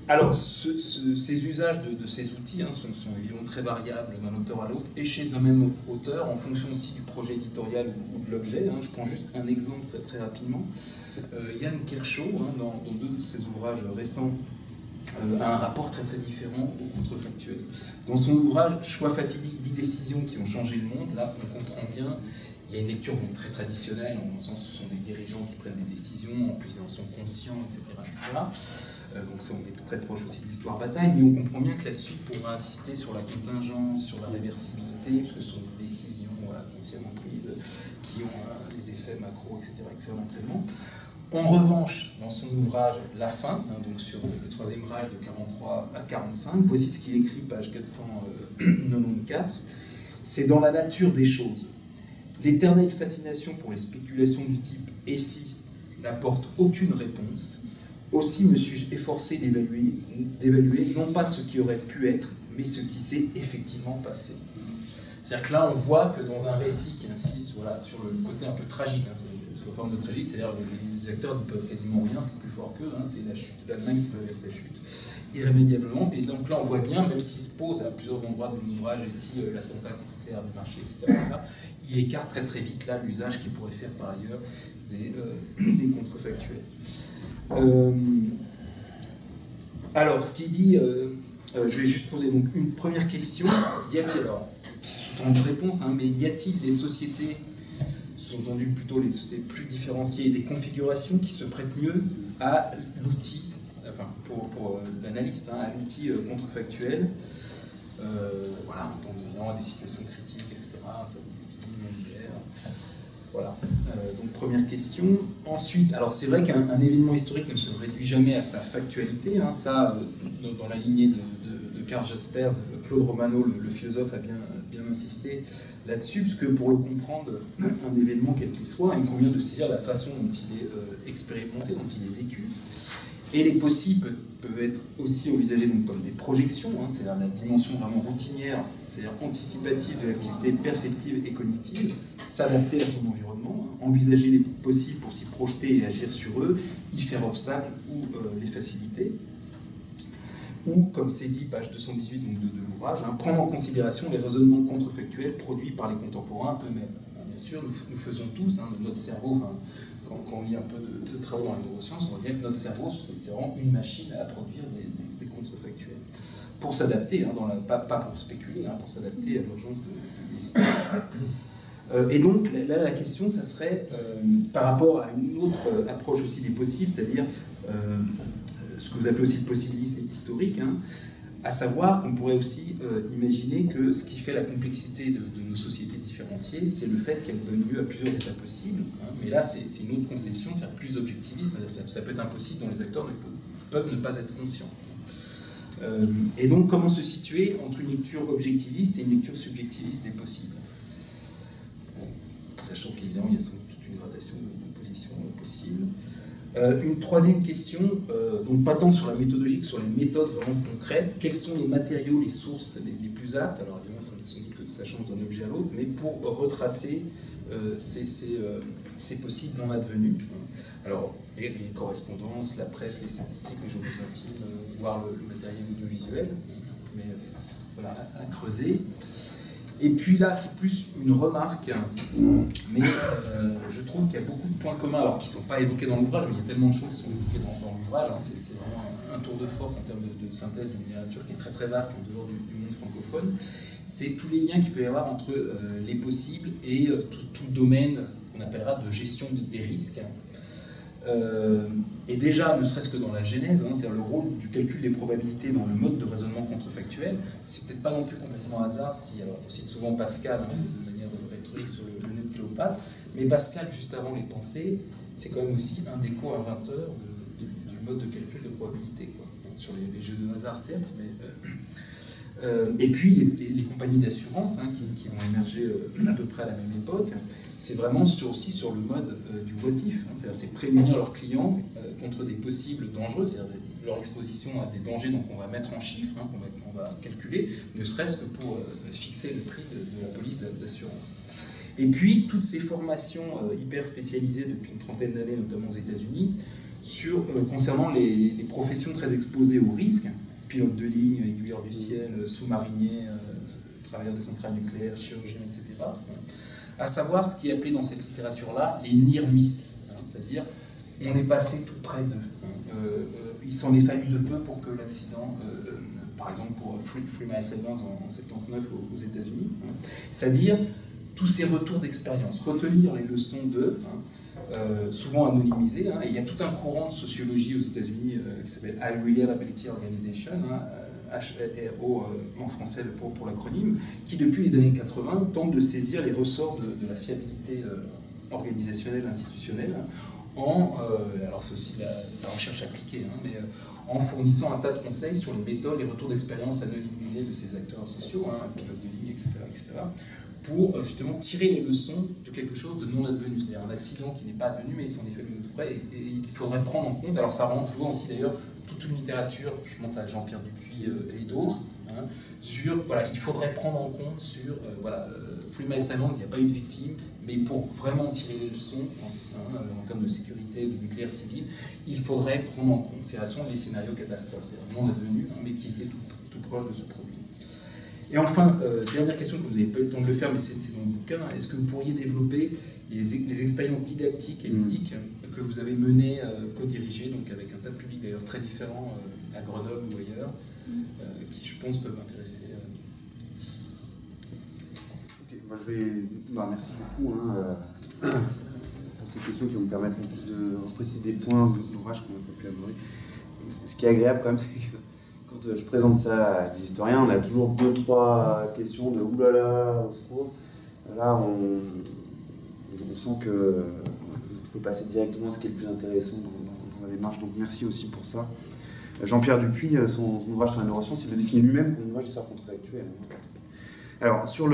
Alors, ces usages de ces outils sont évidemment très variables d'un auteur à l'autre, et chez un même auteur, en fonction aussi du projet éditorial ou de l'objet. Je prends juste un exemple très, très rapidement. Yann Kershaw, dans deux de ses ouvrages récents, a un rapport très très différent au contrefactuel. Dans son ouvrage « Choix fatidiques, 10 décisions qui ont changé le monde », là on comprend bien, il y a une lecture très traditionnelle, en sens ce sont des dirigeants qui prennent des décisions, en plus ils en sont conscients, etc. Donc ça, on est très proche aussi de l'histoire bataille, mais on comprend bien que la suite pourra insister sur la contingence, sur la réversibilité, parce que ce sont des décisions consciemment prises qui ont des effets macro, etc. extrêmement. En revanche, dans son ouvrage « La fin », donc sur le Troisième Reich de 43 à 45, voici ce qu'il écrit, page 494, « C'est dans la nature des choses. L'éternelle fascination pour les spéculations du type « et si » n'apporte aucune réponse. Aussi me suis-je efforcé d'évaluer non pas ce qui aurait pu être, mais ce qui s'est effectivement passé. » C'est-à-dire que là, on voit que dans un récit qui insiste voilà, sur le côté un peu tragique, hein, c'est sous la forme de tragédie, c'est-à-dire que les acteurs ne peuvent quasiment rien, c'est plus fort qu'eux, hein, c'est la chute de l'Allemagne qui peut avec sa chute irrémédiablement. Et donc là, on voit bien, même s'il se pose à plusieurs endroits de l'ouvrage, et si l'attentat contre du marché, etc., ça, il écarte très très vite là l'usage qu'il pourrait faire par ailleurs des contrefactuels. Alors, ce qu'il dit, je vais juste poser donc une première question. Y a-t-il, alors, qui sous-tend une réponse, hein, mais y a-t-il des sociétés, sous-entendu plutôt les sociétés plus différenciées, des configurations qui se prêtent mieux à l'outil, enfin pour l'analyste, hein, à l'outil contrefactuel. Voilà, on pense évidemment à des situations critiques, etc. Ça voilà, donc première question. Ensuite, alors c'est vrai qu'un événement historique ne se réduit jamais à sa factualité, hein, ça, dans la lignée de Karl Jaspers, Claude Romano, le philosophe, a bien insisté là-dessus, parce que pour le comprendre, un événement quel qu'il soit, il convient de saisir la façon dont il est expérimenté, dont il est vécu. Et les possibles peuvent être aussi envisagés donc comme des projections, hein, c'est-à-dire la dimension vraiment routinière, c'est-à-dire anticipative de l'activité perceptive et cognitive, s'adapter à son environnement, hein, envisager les possibles pour s'y projeter et agir sur eux, y faire obstacle ou les faciliter. Ou, comme c'est dit, page 218 donc de l'ouvrage, hein, prendre en considération les raisonnements contrefactuels produits par les contemporains eux-mêmes. Bien sûr, nous faisons tous, hein, notre cerveau, enfin, quand on lit un peu de travaux dans les neurosciences, on voit bien que notre cerveau, c'est vraiment une machine à produire des contrefactuels. Pour s'adapter, hein, pas pour spéculer, hein, pour s'adapter à l'urgence des situations. Et donc, là, la question, ça serait, par rapport à une autre approche aussi des possibles, c'est-à-dire ce que vous appelez aussi le possibilisme historique, hein, à savoir qu'on pourrait aussi imaginer que ce qui fait la complexité de nos sociétés différenciées, c'est le fait qu'elles donnent lieu à plusieurs états possibles. Hein, mais là, c'est une autre conception, c'est plus objectiviste, ça peut être impossible dont les acteurs peuvent ne pas être conscients. Et donc, comment se situer entre une lecture objectiviste et une lecture subjectiviste des possibles, sachant qu'évidemment, il y a sans doute toute une gradation de positions possibles. Une troisième question, donc pas tant sur la méthodologie que sur les méthodes vraiment concrètes. Quels sont les matériaux, les sources les plus aptes, alors évidemment sans doute que ça change d'un objet à l'autre, mais pour retracer ces possibles non advenus. Alors les correspondances, la presse, les statistiques, les journaux intimes, voire le matériel audiovisuel, mais voilà, à creuser. Et puis là, c'est plus une remarque, mais je trouve qu'il y a beaucoup de points communs, alors qui ne sont pas évoqués dans l'ouvrage, mais il y a tellement de choses qui sont évoquées dans l'ouvrage, hein, c'est vraiment un tour de force en termes de synthèse d'une littérature qui est très très vaste en dehors du monde francophone. C'est tous les liens qu'il peut y avoir entre les possibles et tout domaine qu'on appellera de gestion des risques. Et déjà, ne serait-ce que dans la genèse, hein, c'est-à-dire le rôle du calcul des probabilités dans le mode de raisonnement contrefactuel, c'est peut-être pas non plus complètement hasard si, alors on cite souvent Pascal, hein, de manière rhétorique sur le nez de Cléopâtre, mais Pascal, juste avant les pensées, c'est quand même aussi un des co-inventeurs du mode de calcul de probabilité, quoi. Sur les jeux de hasard, certes, mais... et puis les compagnies d'assurance, hein, qui vont émerger à peu près à la même époque, c'est vraiment aussi sur le mode du what-if, hein, c'est prémunir leurs clients contre des possibles dangereux, c'est-à-dire leur exposition à des dangers donc on va mettre en chiffres, hein, qu'on va calculer, ne serait-ce que pour fixer le prix de la police d'assurance. Et puis toutes ces formations hyper spécialisées depuis une trentaine d'années, notamment aux États-Unis, concernant les professions très exposées au risque, pilote de ligne, aiguilleur du ciel, sous-marinier, travailleur des centrales nucléaires, chirurgien, etc. À savoir ce qui est appelé dans cette littérature-là les near miss, hein, c'est-à-dire on est passé tout près d'eux. Il s'en est fallu de peu pour que l'accident, par exemple pour Three Mile Island en 79 aux États-Unis, hein, c'est-à-dire tous ces retours d'expérience, retenir les leçons d'eux, hein, souvent anonymisées, hein, et il y a tout un courant de sociologie aux États-Unis qui s'appelle High Reliability Organization, hein, HRO en français pour l'acronyme, qui depuis les années 80 tente de saisir les ressorts de la fiabilité organisationnelle, institutionnelle, alors c'est aussi de la recherche appliquée, hein, mais en fournissant un tas de conseils sur les méthodes, les retours d'expérience anonymisés de ces acteurs sociaux, hein, pilotes de ligne, etc., pour justement tirer les leçons de quelque chose de non advenu, c'est-à-dire un accident qui n'est pas advenu, mais il s'en est fallu de près, et il faudrait prendre en compte, alors ça renvoie aussi d'ailleurs toute une littérature, je pense à Jean-Pierre Dupuis et d'autres, hein, hein, sur, voilà, il faudrait prendre en compte sur, Three Mile Island, il n'y a pas eu de victime, mais pour vraiment tirer les leçons en termes de sécurité, de nucléaire civil, il faudrait prendre en considération les scénarios catastrophes. C'est vraiment devenu, mais qui était tout proche de ce produit. Et enfin, dernière question que vous n'avez pas eu le temps de le faire, mais c'est dans le bouquin, est-ce que vous pourriez développer les expériences didactiques et ludiques que vous avez menées, co-dirigées, donc avec un tas de publics d'ailleurs très différents à Grenoble ou ailleurs, qui je pense peuvent intéresser ici. Okay, moi merci beaucoup pour ces questions qui vont me permettre en plus de repréciser des points d'ouvrage qu'on n'a pas pu aborder. Ce qui est agréable quand même, c'est que quand je présente ça à des historiens, on a toujours 2-3 questions de oulala, au secours. Là, on sent qu'on peut passer directement à ce qui est le plus intéressant dans la démarche, donc merci aussi pour ça. Jean-Pierre Dupuis, son ouvrage sur la neuroscience, il le définit lui-même comme un ouvrage d'histoire contrefactuelle. Alors, sur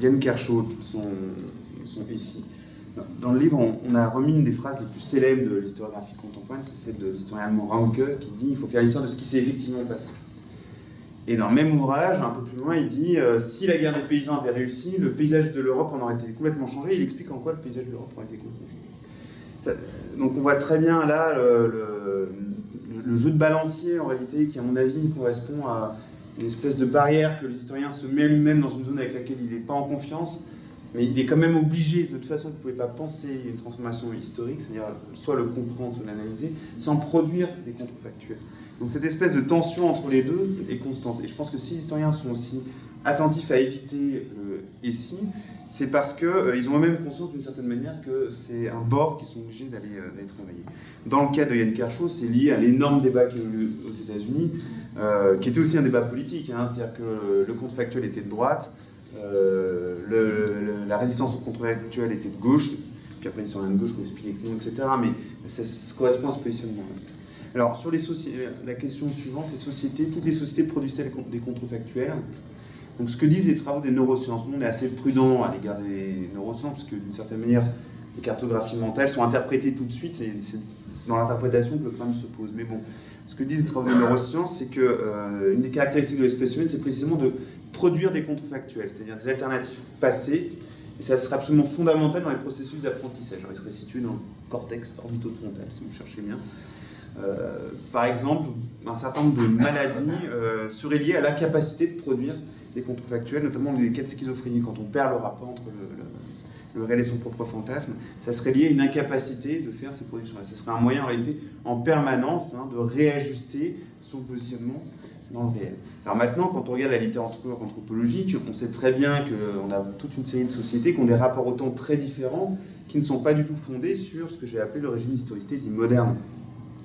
Yann Kershaw, son ici, dans le livre, on a remis une des phrases les plus célèbres de l'historiographie contemporaine, c'est celle de l'historien allemand Ranke, qui dit « il faut faire l'histoire de ce qui s'est effectivement passé ». Et dans le même ouvrage, un peu plus loin, il dit si la guerre des paysans avait réussi, le paysage de l'Europe en aurait été complètement changé. Il explique en quoi le paysage de l'Europe aurait été complètement changé. Donc on voit très bien là le jeu de balancier, en réalité, qui à mon avis correspond à une espèce de barrière que l'historien se met lui-même dans une zone avec laquelle il n'est pas en confiance, mais il est quand même obligé, de toute façon, vous ne pouvez pas penser une transformation historique, c'est-à-dire soit le comprendre, soit l'analyser, sans produire des contrefactuels. Donc cette espèce de tension entre les deux est constante. Et je pense que si les historiens sont aussi attentifs à éviter le « et si », c'est parce qu'ils ont eux-mêmes conscience d'une certaine manière que c'est un bord qu'ils sont obligés d'aller travailler. Dans le cas de Yann Kershaw, c'est lié à l'énorme débat qu'il y a eu aux États-Unis, qui était aussi un débat politique, c'est-à-dire que le contrefactuel était de droite, la résistance au contrefactuel était de gauche, puis après l'historien de gauche pour expliquer que non, etc. Mais ça correspond à ce positionnement. Alors, sur la question suivante, toutes les sociétés produisent-elles des contrefactuels? Donc, ce que disent les travaux des neurosciences, nous on est assez prudents à l'égard des neurosciences, parce que d'une certaine manière, les cartographies mentales sont interprétées tout de suite, c'est dans l'interprétation que le problème se pose. Mais bon, ce que disent les travaux des neurosciences, c'est qu'une des caractéristiques de l'espèce humaine, c'est précisément de produire des contrefactuels, c'est-à-dire des alternatives passées, et ça serait absolument fondamental dans les processus d'apprentissage. Alors, il serait situé dans le cortex orbitofrontal, si vous cherchez bien. Par exemple, un certain nombre de maladies seraient liées à l'incapacité de produire des contrefactuels, notamment les cas de schizophrénie, quand on perd le rapport entre le réel et son propre fantasme, ça serait lié à une incapacité de faire ces productions-là. Ça serait un moyen en réalité en permanence de réajuster son positionnement dans le réel. Alors maintenant, quand on regarde la littérature anthropologique, on sait très bien qu'on a toute une série de sociétés qui ont des rapports au temps très différents, qui ne sont pas du tout fondés sur ce que j'ai appelé le régime d'historicité dit moderne.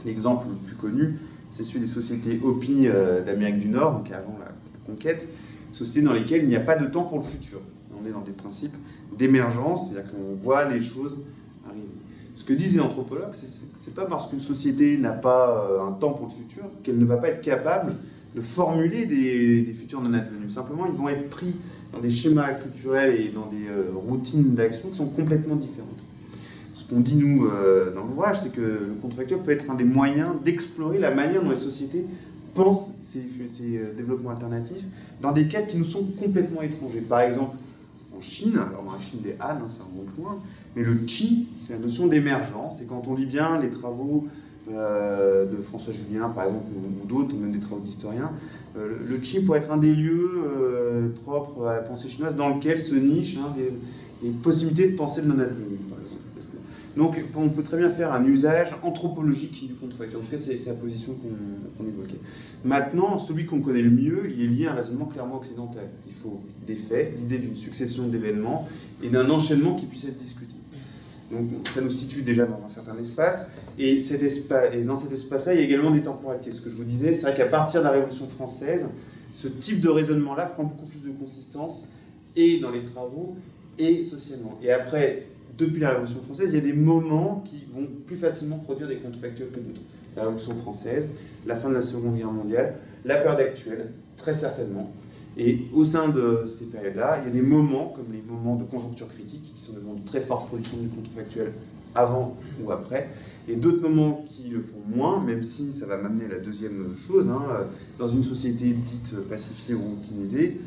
L'exemple le plus connu, c'est celui des sociétés Hopi d'Amérique du Nord, donc avant la conquête, sociétés dans lesquelles il n'y a pas de temps pour le futur. On est dans des principes d'émergence, c'est-à-dire qu'on voit les choses arriver. Ce que disent les anthropologues, c'est pas parce qu'une société n'a pas un temps pour le futur qu'elle ne va pas être capable de formuler des futurs non advenus. Simplement, ils vont être pris dans des schémas culturels et dans des routines d'action qui sont complètement différentes. Ce qu'on dit, nous, dans l'ouvrage, c'est que le contrefactuel peut être un des moyens d'explorer la manière dont les sociétés pensent ces développements alternatifs dans des cadres qui nous sont complètement étrangers. Par exemple, en Chine, alors dans la Chine des Han, c'est un bon point, mais le Qi, c'est la notion d'émergence, et quand on lit bien les travaux de François Julien, par exemple, ou d'autres, même des travaux d'historiens, le Qi pourrait être un des lieux propres à la pensée chinoise dans lequel se nichent des possibilités de penser le non-advenu. Donc, on peut très bien faire un usage anthropologique du contrefactuel. En tout cas, c'est la position qu'on évoquait. Maintenant, celui qu'on connaît le mieux, il est lié à un raisonnement clairement occidental. Il faut des faits, l'idée d'une succession d'événements et d'un enchaînement qui puisse être discuté. Donc, ça nous situe déjà dans un certain espace. Et dans cet espace-là, il y a également des temporalités. Ce que je vous disais, c'est vrai qu'à partir de la Révolution française, ce type de raisonnement-là prend beaucoup plus de consistance, et dans les travaux, et socialement. Et après, depuis la Révolution française, il y a des moments qui vont plus facilement produire des contrefactuels que d'autres. La Révolution française, la fin de la Seconde Guerre mondiale, la période actuelle, très certainement. Et au sein de ces périodes-là, il y a des moments, comme les moments de conjoncture critique, qui sont des moments de très forte production du contrefactuel avant ou après, et d'autres moments qui le font moins, même si ça va m'amener à la deuxième chose, hein, dans une société dite pacifiée ou routinisée,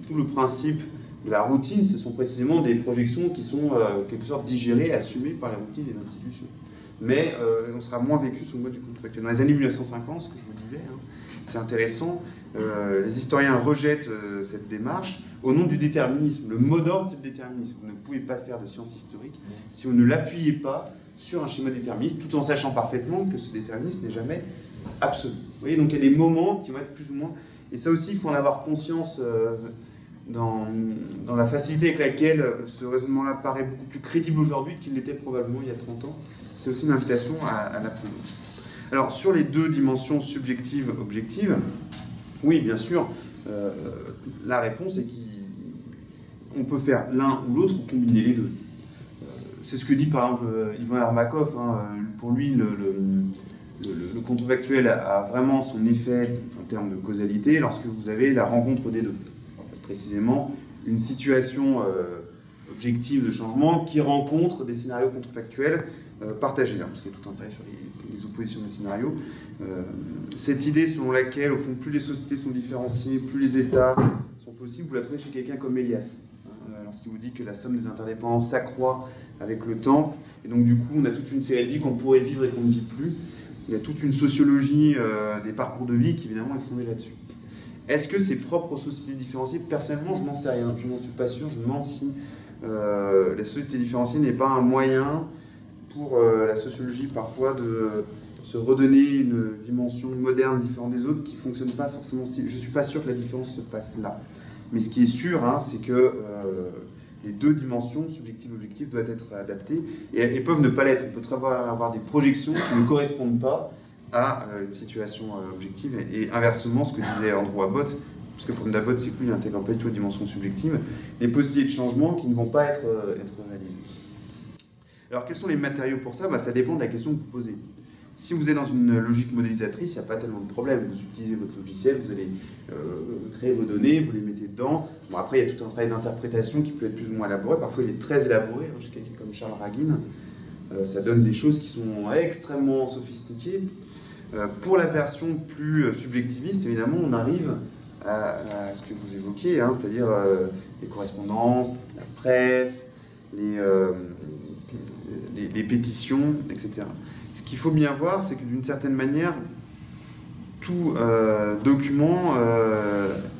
tout le principe de la routine, ce sont précisément des projections qui sont en quelque sorte digérées, assumées par la routine et l'institution. Mais on sera moins vécu sous le mode du contre-factuel. Dans les années 1950, ce que je vous disais, hein, c'est intéressant, les historiens rejettent cette démarche au nom du déterminisme. Le mot d'ordre, c'est le déterminisme. Vous ne pouvez pas faire de science historique si vous ne l'appuyez pas sur un schéma déterministe, tout en sachant parfaitement que ce déterminisme n'est jamais absolu. Vous voyez, donc il y a des moments qui vont être plus ou moins... Et ça aussi, il faut en avoir conscience dans la facilité avec laquelle ce raisonnement-là paraît beaucoup plus crédible aujourd'hui qu'il l'était probablement il y a 30 ans. C'est aussi une invitation à l'apprendre. Alors, sur les deux dimensions subjectives, objectives, oui, bien sûr, la réponse est qu'on peut faire l'un ou l'autre ou combiner les deux. C'est ce que dit par exemple Ivan Ermakov. Hein, pour lui, le contrefactuel a vraiment son effet en termes de causalité lorsque vous avez la rencontre des deux. Précisément, une situation objective de changement qui rencontre des scénarios contrefactuels partagés, hein, parce qu'il y a tout un travail sur les oppositions des scénarios. Cette idée selon laquelle, au fond, plus les sociétés sont différenciées, plus les États sont possibles, vous la trouvez chez quelqu'un comme Elias, lorsqu'il vous dit que la somme des interdépendances s'accroît avec le temps, et donc du coup, on a toute une série de vies qu'on pourrait vivre et qu'on ne vit plus. Il y a toute une sociologie des parcours de vie qui, évidemment, est fondée là-dessus. Est-ce que c'est propre aux sociétés différenciées? Personnellement, je n'en sais rien. Je n'en suis pas sûr. Je me demande si la société différenciée n'est pas un moyen pour la sociologie, parfois, de se redonner une dimension moderne différente des autres qui ne fonctionne pas forcément si... Je ne suis pas sûr que la différence se passe là. Mais ce qui est sûr, hein, c'est que les deux dimensions, subjectives et objectives, doivent être adaptées et peuvent ne pas l'être. On peut avoir des projections qui ne correspondent pas à une situation objective. Et inversement, ce que disait Andrew Abbott, parce que pour Abbott, c'est que lui, il n'intègre pas du tout la dimension subjective, les possibilités de changement qui ne vont pas être réalisées. Alors, quels sont les matériaux pour ça? Ça dépend de la question que vous posez. Si vous êtes dans une logique modélisatrice, il n'y a pas tellement de problème. Vous utilisez votre logiciel, vous allez créer vos données, vous les mettez dedans. Bon, après, il y a tout un travail d'interprétation qui peut être plus ou moins élaboré. Parfois, il est très élaboré. Chez quelqu'un comme Charles Raguin, ça donne des choses qui sont extrêmement sophistiquées. Pour la version plus subjectiviste, évidemment, on arrive à ce que vous évoquez, hein, c'est-à-dire les correspondances, la presse, les pétitions, etc. Ce qu'il faut bien voir, c'est que d'une certaine manière, tout document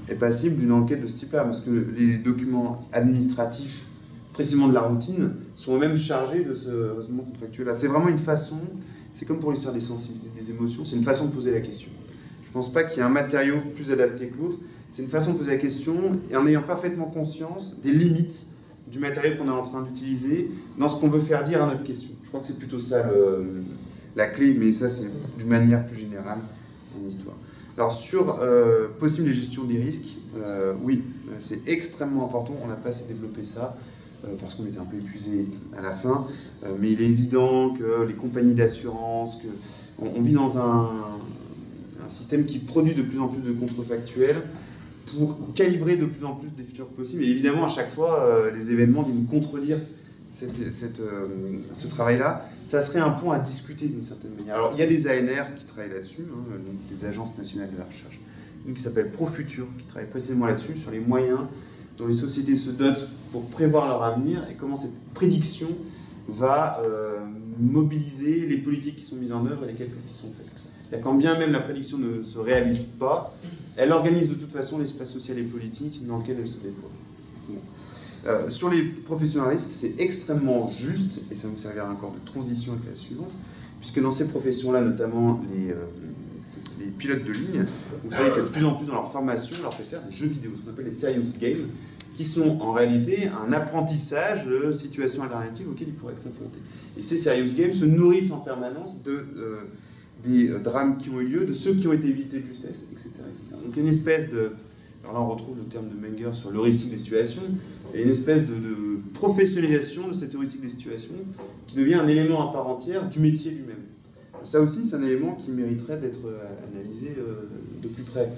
est passible d'une enquête de ce type-là, parce que les documents administratifs, précisément de la routine, sont eux-mêmes chargés de ce raisonnement contrefactuel-là. C'est vraiment une façon, c'est comme pour l'histoire des sensibilités, des émotions, c'est une façon de poser la question. Je ne pense pas qu'il y ait un matériau plus adapté que l'autre, c'est une façon de poser la question, et en ayant parfaitement conscience des limites du matériau qu'on est en train d'utiliser dans ce qu'on veut faire dire à notre question. Je crois que c'est plutôt ça la clé, mais ça c'est d'une manière plus générale en histoire. Alors sur possible gestion des risques, oui, c'est extrêmement important, on n'a pas assez développé ça, parce qu'on était un peu épuisé à la fin, mais il est évident que les compagnies d'assurance, on vit dans un système qui produit de plus en plus de contrefactuels pour calibrer de plus en plus des futurs possibles, et évidemment à chaque fois les événements viennent contredire ce travail-là. Ça serait un point à discuter d'une certaine manière. Alors, il y a des ANR qui travaillent là-dessus, hein, des agences nationales de la recherche. Une qui s'appelle Profutur, qui travaille précisément là-dessus, sur les moyens dont les sociétés se dotent pour prévoir leur avenir et comment cette prédiction va mobiliser les politiques qui sont mises en œuvre et les calculs qui sont faits. C'est-à-dire quand bien même la prédiction ne se réalise pas, elle organise de toute façon l'espace social et politique dans lequel elle se déploie. Bon. Sur les professions à risque, c'est extrêmement juste, et ça me servira encore de transition avec la suivante, puisque dans ces professions-là, notamment les pilotes de ligne, vous savez que de plus en plus dans leur formation, on leur fait faire des jeux vidéo, ce qu'on appelle les serious games, qui sont en réalité un apprentissage de situations alternatives auxquelles ils pourraient être confrontés. Et ces serious games se nourrissent en permanence des drames qui ont eu lieu, de ceux qui ont été évités de justesse, etc., etc. Donc une espèce de... Alors là, on retrouve le terme de Menger sur l'heuristique des situations, et une espèce de professionnalisation de cette heuristique des situations qui devient un élément à part entière du métier lui-même. Ça aussi, c'est un élément qui mériterait d'être analysé de plus près.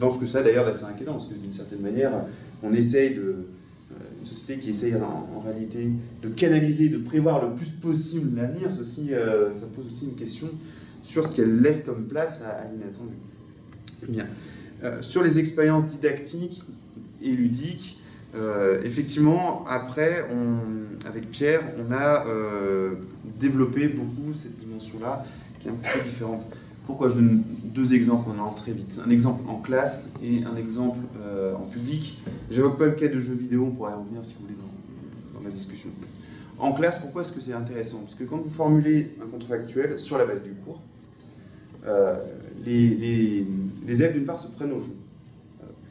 Dans ce que ça, d'ailleurs, d'assez inquiétant, parce que d'une certaine manière, on essaye une société société qui essaye en réalité de canaliser, de prévoir le plus possible l'avenir, ça pose aussi une question sur ce qu'elle laisse comme place à l'inattendu. Bien. Sur les expériences didactiques et ludiques, effectivement, après, avec Pierre, on a développé beaucoup cette dimension-là, qui est un petit peu différente. Pourquoi je donne 2 exemples maintenant très vite. Un exemple en classe et un exemple en public. J'évoque pas le cas de jeux vidéo, on pourrait y revenir si vous voulez dans la discussion. En classe, pourquoi est-ce que c'est intéressant? Parce que quand vous formulez un contrefactuel sur la base du cours, les élèves d'une part se prennent au jeu.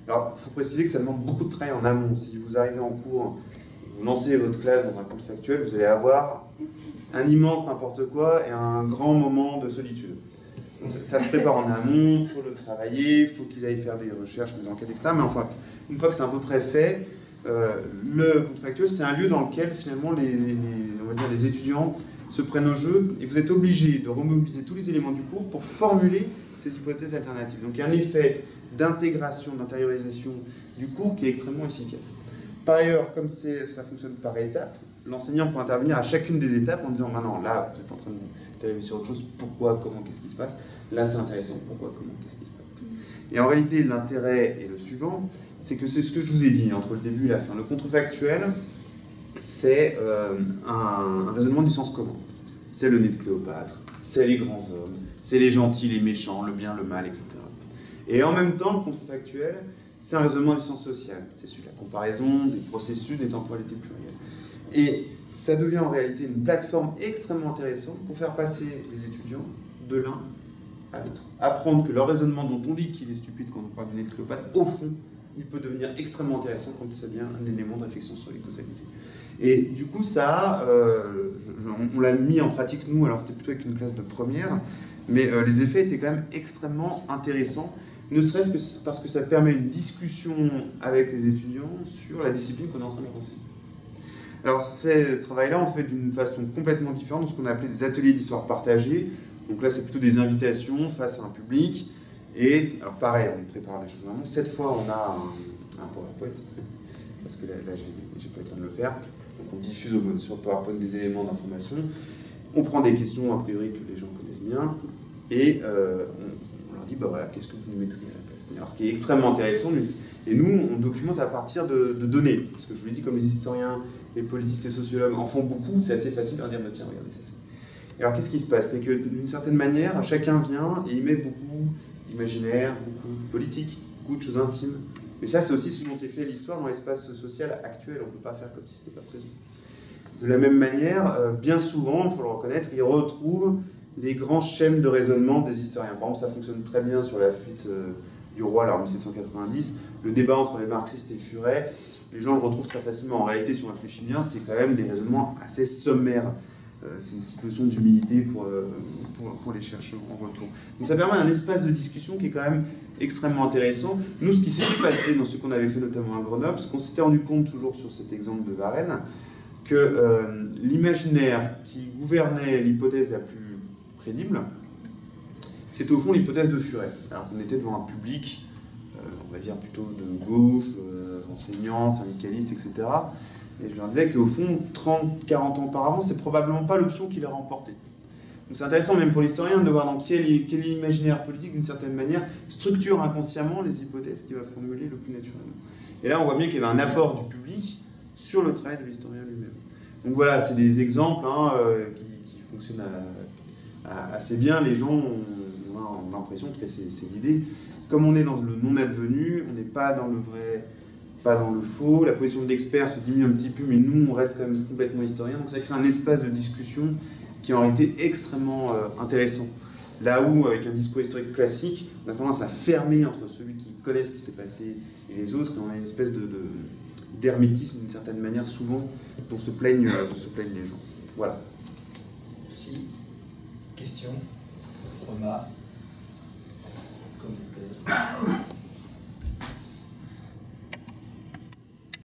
Alors, il faut préciser que ça demande beaucoup de travail en amont. Si vous arrivez en cours, vous lancez votre classe dans un contrefactuel, vous allez avoir un immense n'importe quoi et un grand moment de solitude. Donc, ça se prépare en amont, il faut le travailler, il faut qu'ils aillent faire des recherches, des enquêtes, etc. Mais enfin, une fois que c'est à peu près fait, le contrefactuel, c'est un lieu dans lequel finalement on va dire, les étudiants se prennent au jeu et vous êtes obligé de remobiliser tous les éléments du cours pour formuler ces hypothèses alternatives. Donc il y a un effet d'intégration, d'intériorisation du cours qui est extrêmement efficace. Par ailleurs, comme ça fonctionne par étapes, l'enseignant peut intervenir à chacune des étapes en disant maintenant là vous êtes en train d'arriver sur autre chose, pourquoi, comment, qu'est-ce qui se passe, là c'est intéressant, pourquoi, comment, qu'est-ce qui se passe. Et en réalité l'intérêt est le suivant, c'est que c'est ce que je vous ai dit entre le début et la fin. Le contrefactuel, c'est un raisonnement du sens commun. C'est le nez de Cléopâtre, c'est les grands hommes, c'est les gentils, les méchants, le bien, le mal, etc. Et en même temps, le contrefactuel, c'est un raisonnement du sens social. C'est celui de la comparaison, des processus, des temporalités plurielles. Et ça devient en réalité une plateforme extrêmement intéressante pour faire passer les étudiants de l'un à l'autre. Apprendre que leur raisonnement dont on dit qu'il est stupide quand on parle du nez de Cléopâtre, au fond, il peut devenir extrêmement intéressant quand ça devient un élément de réflexion sur les causalités. Et du coup, ça, on l'a mis en pratique, nous, alors c'était plutôt avec une classe de première, mais les effets étaient quand même extrêmement intéressants, ne serait-ce que parce que ça permet une discussion avec les étudiants sur la discipline qu'on est en train de leur enseigner. Alors, ce travail-là, on fait d'une façon complètement différente, dans ce qu'on a appelé des ateliers d'histoire partagée. Donc là, c'est plutôt des invitations face à un public. Et, alors pareil, on prépare les choses vraiment. Cette fois, on a un PowerPoint, parce que là j'ai pas eu le temps de le faire. Donc on diffuse sur le PowerPoint des éléments d'information. On prend des questions, a priori, que les gens connaissent bien. Et on leur dit, bah voilà, qu'est-ce que vous nous mettriez à la place? Alors, ce qui est extrêmement intéressant, et nous, on documente à partir de données. Parce que je vous l'ai dit, comme les historiens, les politistes et sociologues en font beaucoup, c'est assez facile de leur dire, bah tiens, regardez ça. Et alors, qu'est-ce qui se passe? C'est que, d'une certaine manière, chacun vient et il met beaucoup d'imaginaire, beaucoup de politique, beaucoup de choses intimes. Mais ça, c'est aussi ce dont est fait l'histoire dans l'espace social actuel. On ne peut pas faire comme si ce n'était pas présent. De la même manière, bien souvent, il faut le reconnaître, ils retrouvent les grands schèmes de raisonnement des historiens. Par exemple, ça fonctionne très bien sur la fuite du roi, alors en 1790. Le débat entre les marxistes et Furet, les gens le retrouvent très facilement. En réalité, si on réfléchit bien, c'est quand même des raisonnements assez sommaires. C'est une petite leçon d'humilité pour les chercheurs en retour. Donc ça permet un espace de discussion qui est quand même extrêmement intéressant. Nous, ce qui s'était passé dans ce qu'on avait fait notamment à Grenoble, c'est qu'on s'était rendu compte, toujours sur cet exemple de Varenne, que l'imaginaire qui gouvernait l'hypothèse la plus crédible, c'était au fond l'hypothèse de Furet. Alors qu'on était devant un public, on va dire plutôt de gauche, enseignants, syndicalistes, etc. Et je leur disais qu'au fond, 30, 40 ans auparavant, c'est probablement pas l'option qui les a remportés. Donc c'est intéressant même pour l'historien de voir dans quel imaginaire politique, d'une certaine manière, structure inconsciemment les hypothèses qu'il va formuler le plus naturellement. Et là, on voit bien qu'il y avait un apport du public sur le travail de l'historien lui-même. Donc voilà, c'est des exemples qui fonctionnent assez bien. Les gens ont l'impression, en tout cas c'est l'idée, comme on est dans le non-advenu, on n'est pas dans le vrai, pas dans le faux, la position de l'expert se diminue un petit peu, mais nous, on reste quand même complètement historien, donc ça crée un espace de discussion qui est en réalité extrêmement intéressant. Là où, avec un discours historique classique, on a tendance à fermer entre celui qui connaît ce qui s'est passé et les autres, et on a une espèce d'hermétisme, d'une certaine manière, souvent, dont se plaignent les gens. Voilà. Merci. Question, remarque, commentaire.